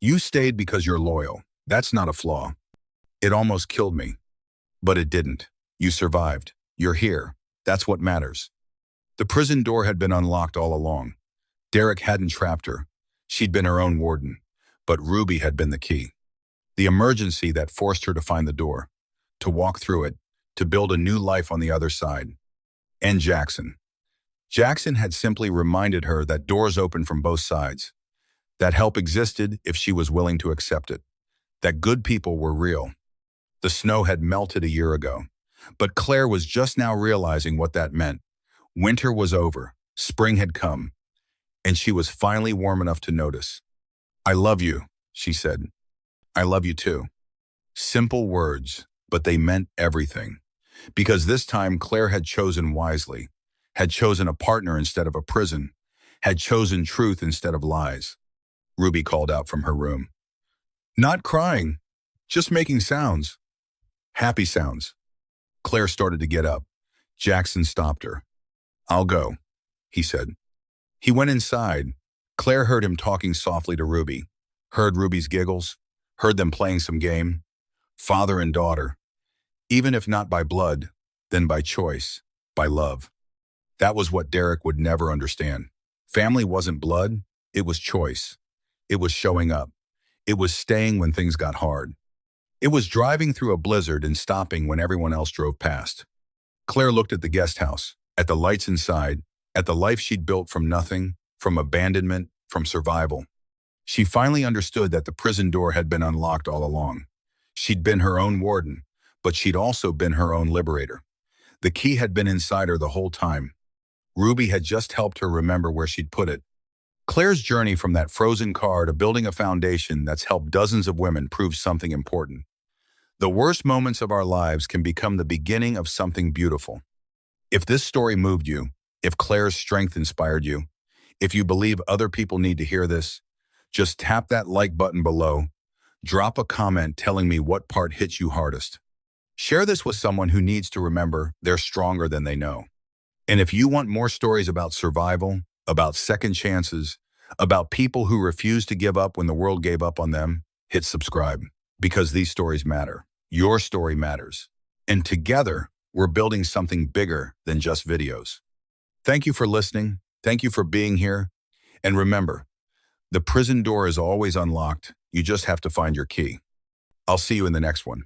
You stayed because you're loyal. That's not a flaw. It almost killed me. But it didn't. You survived. You're here. That's what matters." The prison door had been unlocked all along. Derek hadn't trapped her. She'd been her own warden. But Ruby had been the key. The emergency that forced her to find the door. to walk through it, to build a new life on the other side. And Jackson. Jackson had simply reminded her that doors open from both sides, that help existed if she was willing to accept it, that good people were real. The snow had melted a year ago, but Claire was just now realizing what that meant. Winter was over, spring had come, and she was finally warm enough to notice. "I love you," she said. "I love you too." Simple words, but they meant everything. Because this time Claire had chosen wisely, had chosen a partner instead of a prison, had chosen truth instead of lies. Ruby called out from her room. "Not crying, just making sounds. Happy sounds." Claire started to get up. Jackson stopped her. "I'll go," he said. He went inside. Claire heard him talking softly to Ruby, heard Ruby's giggles, heard them playing some game. Father and daughter. Even if not by blood, then by choice, by love. That was what Derek would never understand. Family wasn't blood, it was choice. It was showing up. It was staying when things got hard. It was driving through a blizzard and stopping when everyone else drove past. Claire looked at the guest house, at the lights inside, at the life she'd built from nothing, from abandonment, from survival. She finally understood that the prison door had been unlocked all along. She'd been her own warden, but she'd also been her own liberator. The key had been inside her the whole time. Ruby had just helped her remember where she'd put it. Claire's journey from that frozen car to building a foundation that's helped dozens of women proves something important. The worst moments of our lives can become the beginning of something beautiful. If this story moved you, if Claire's strength inspired you, if you believe other people need to hear this, just tap that like button below. Drop a comment telling me what part hit you hardest. Share this with someone who needs to remember they're stronger than they know. And if you want more stories about survival, about second chances, about people who refuse to give up when the world gave up on them, hit subscribe. Because these stories matter. Your story matters. And together, we're building something bigger than just videos. Thank you for listening. Thank you for being here. And remember, the prison door is always unlocked. You just have to find your key. I'll see you in the next one.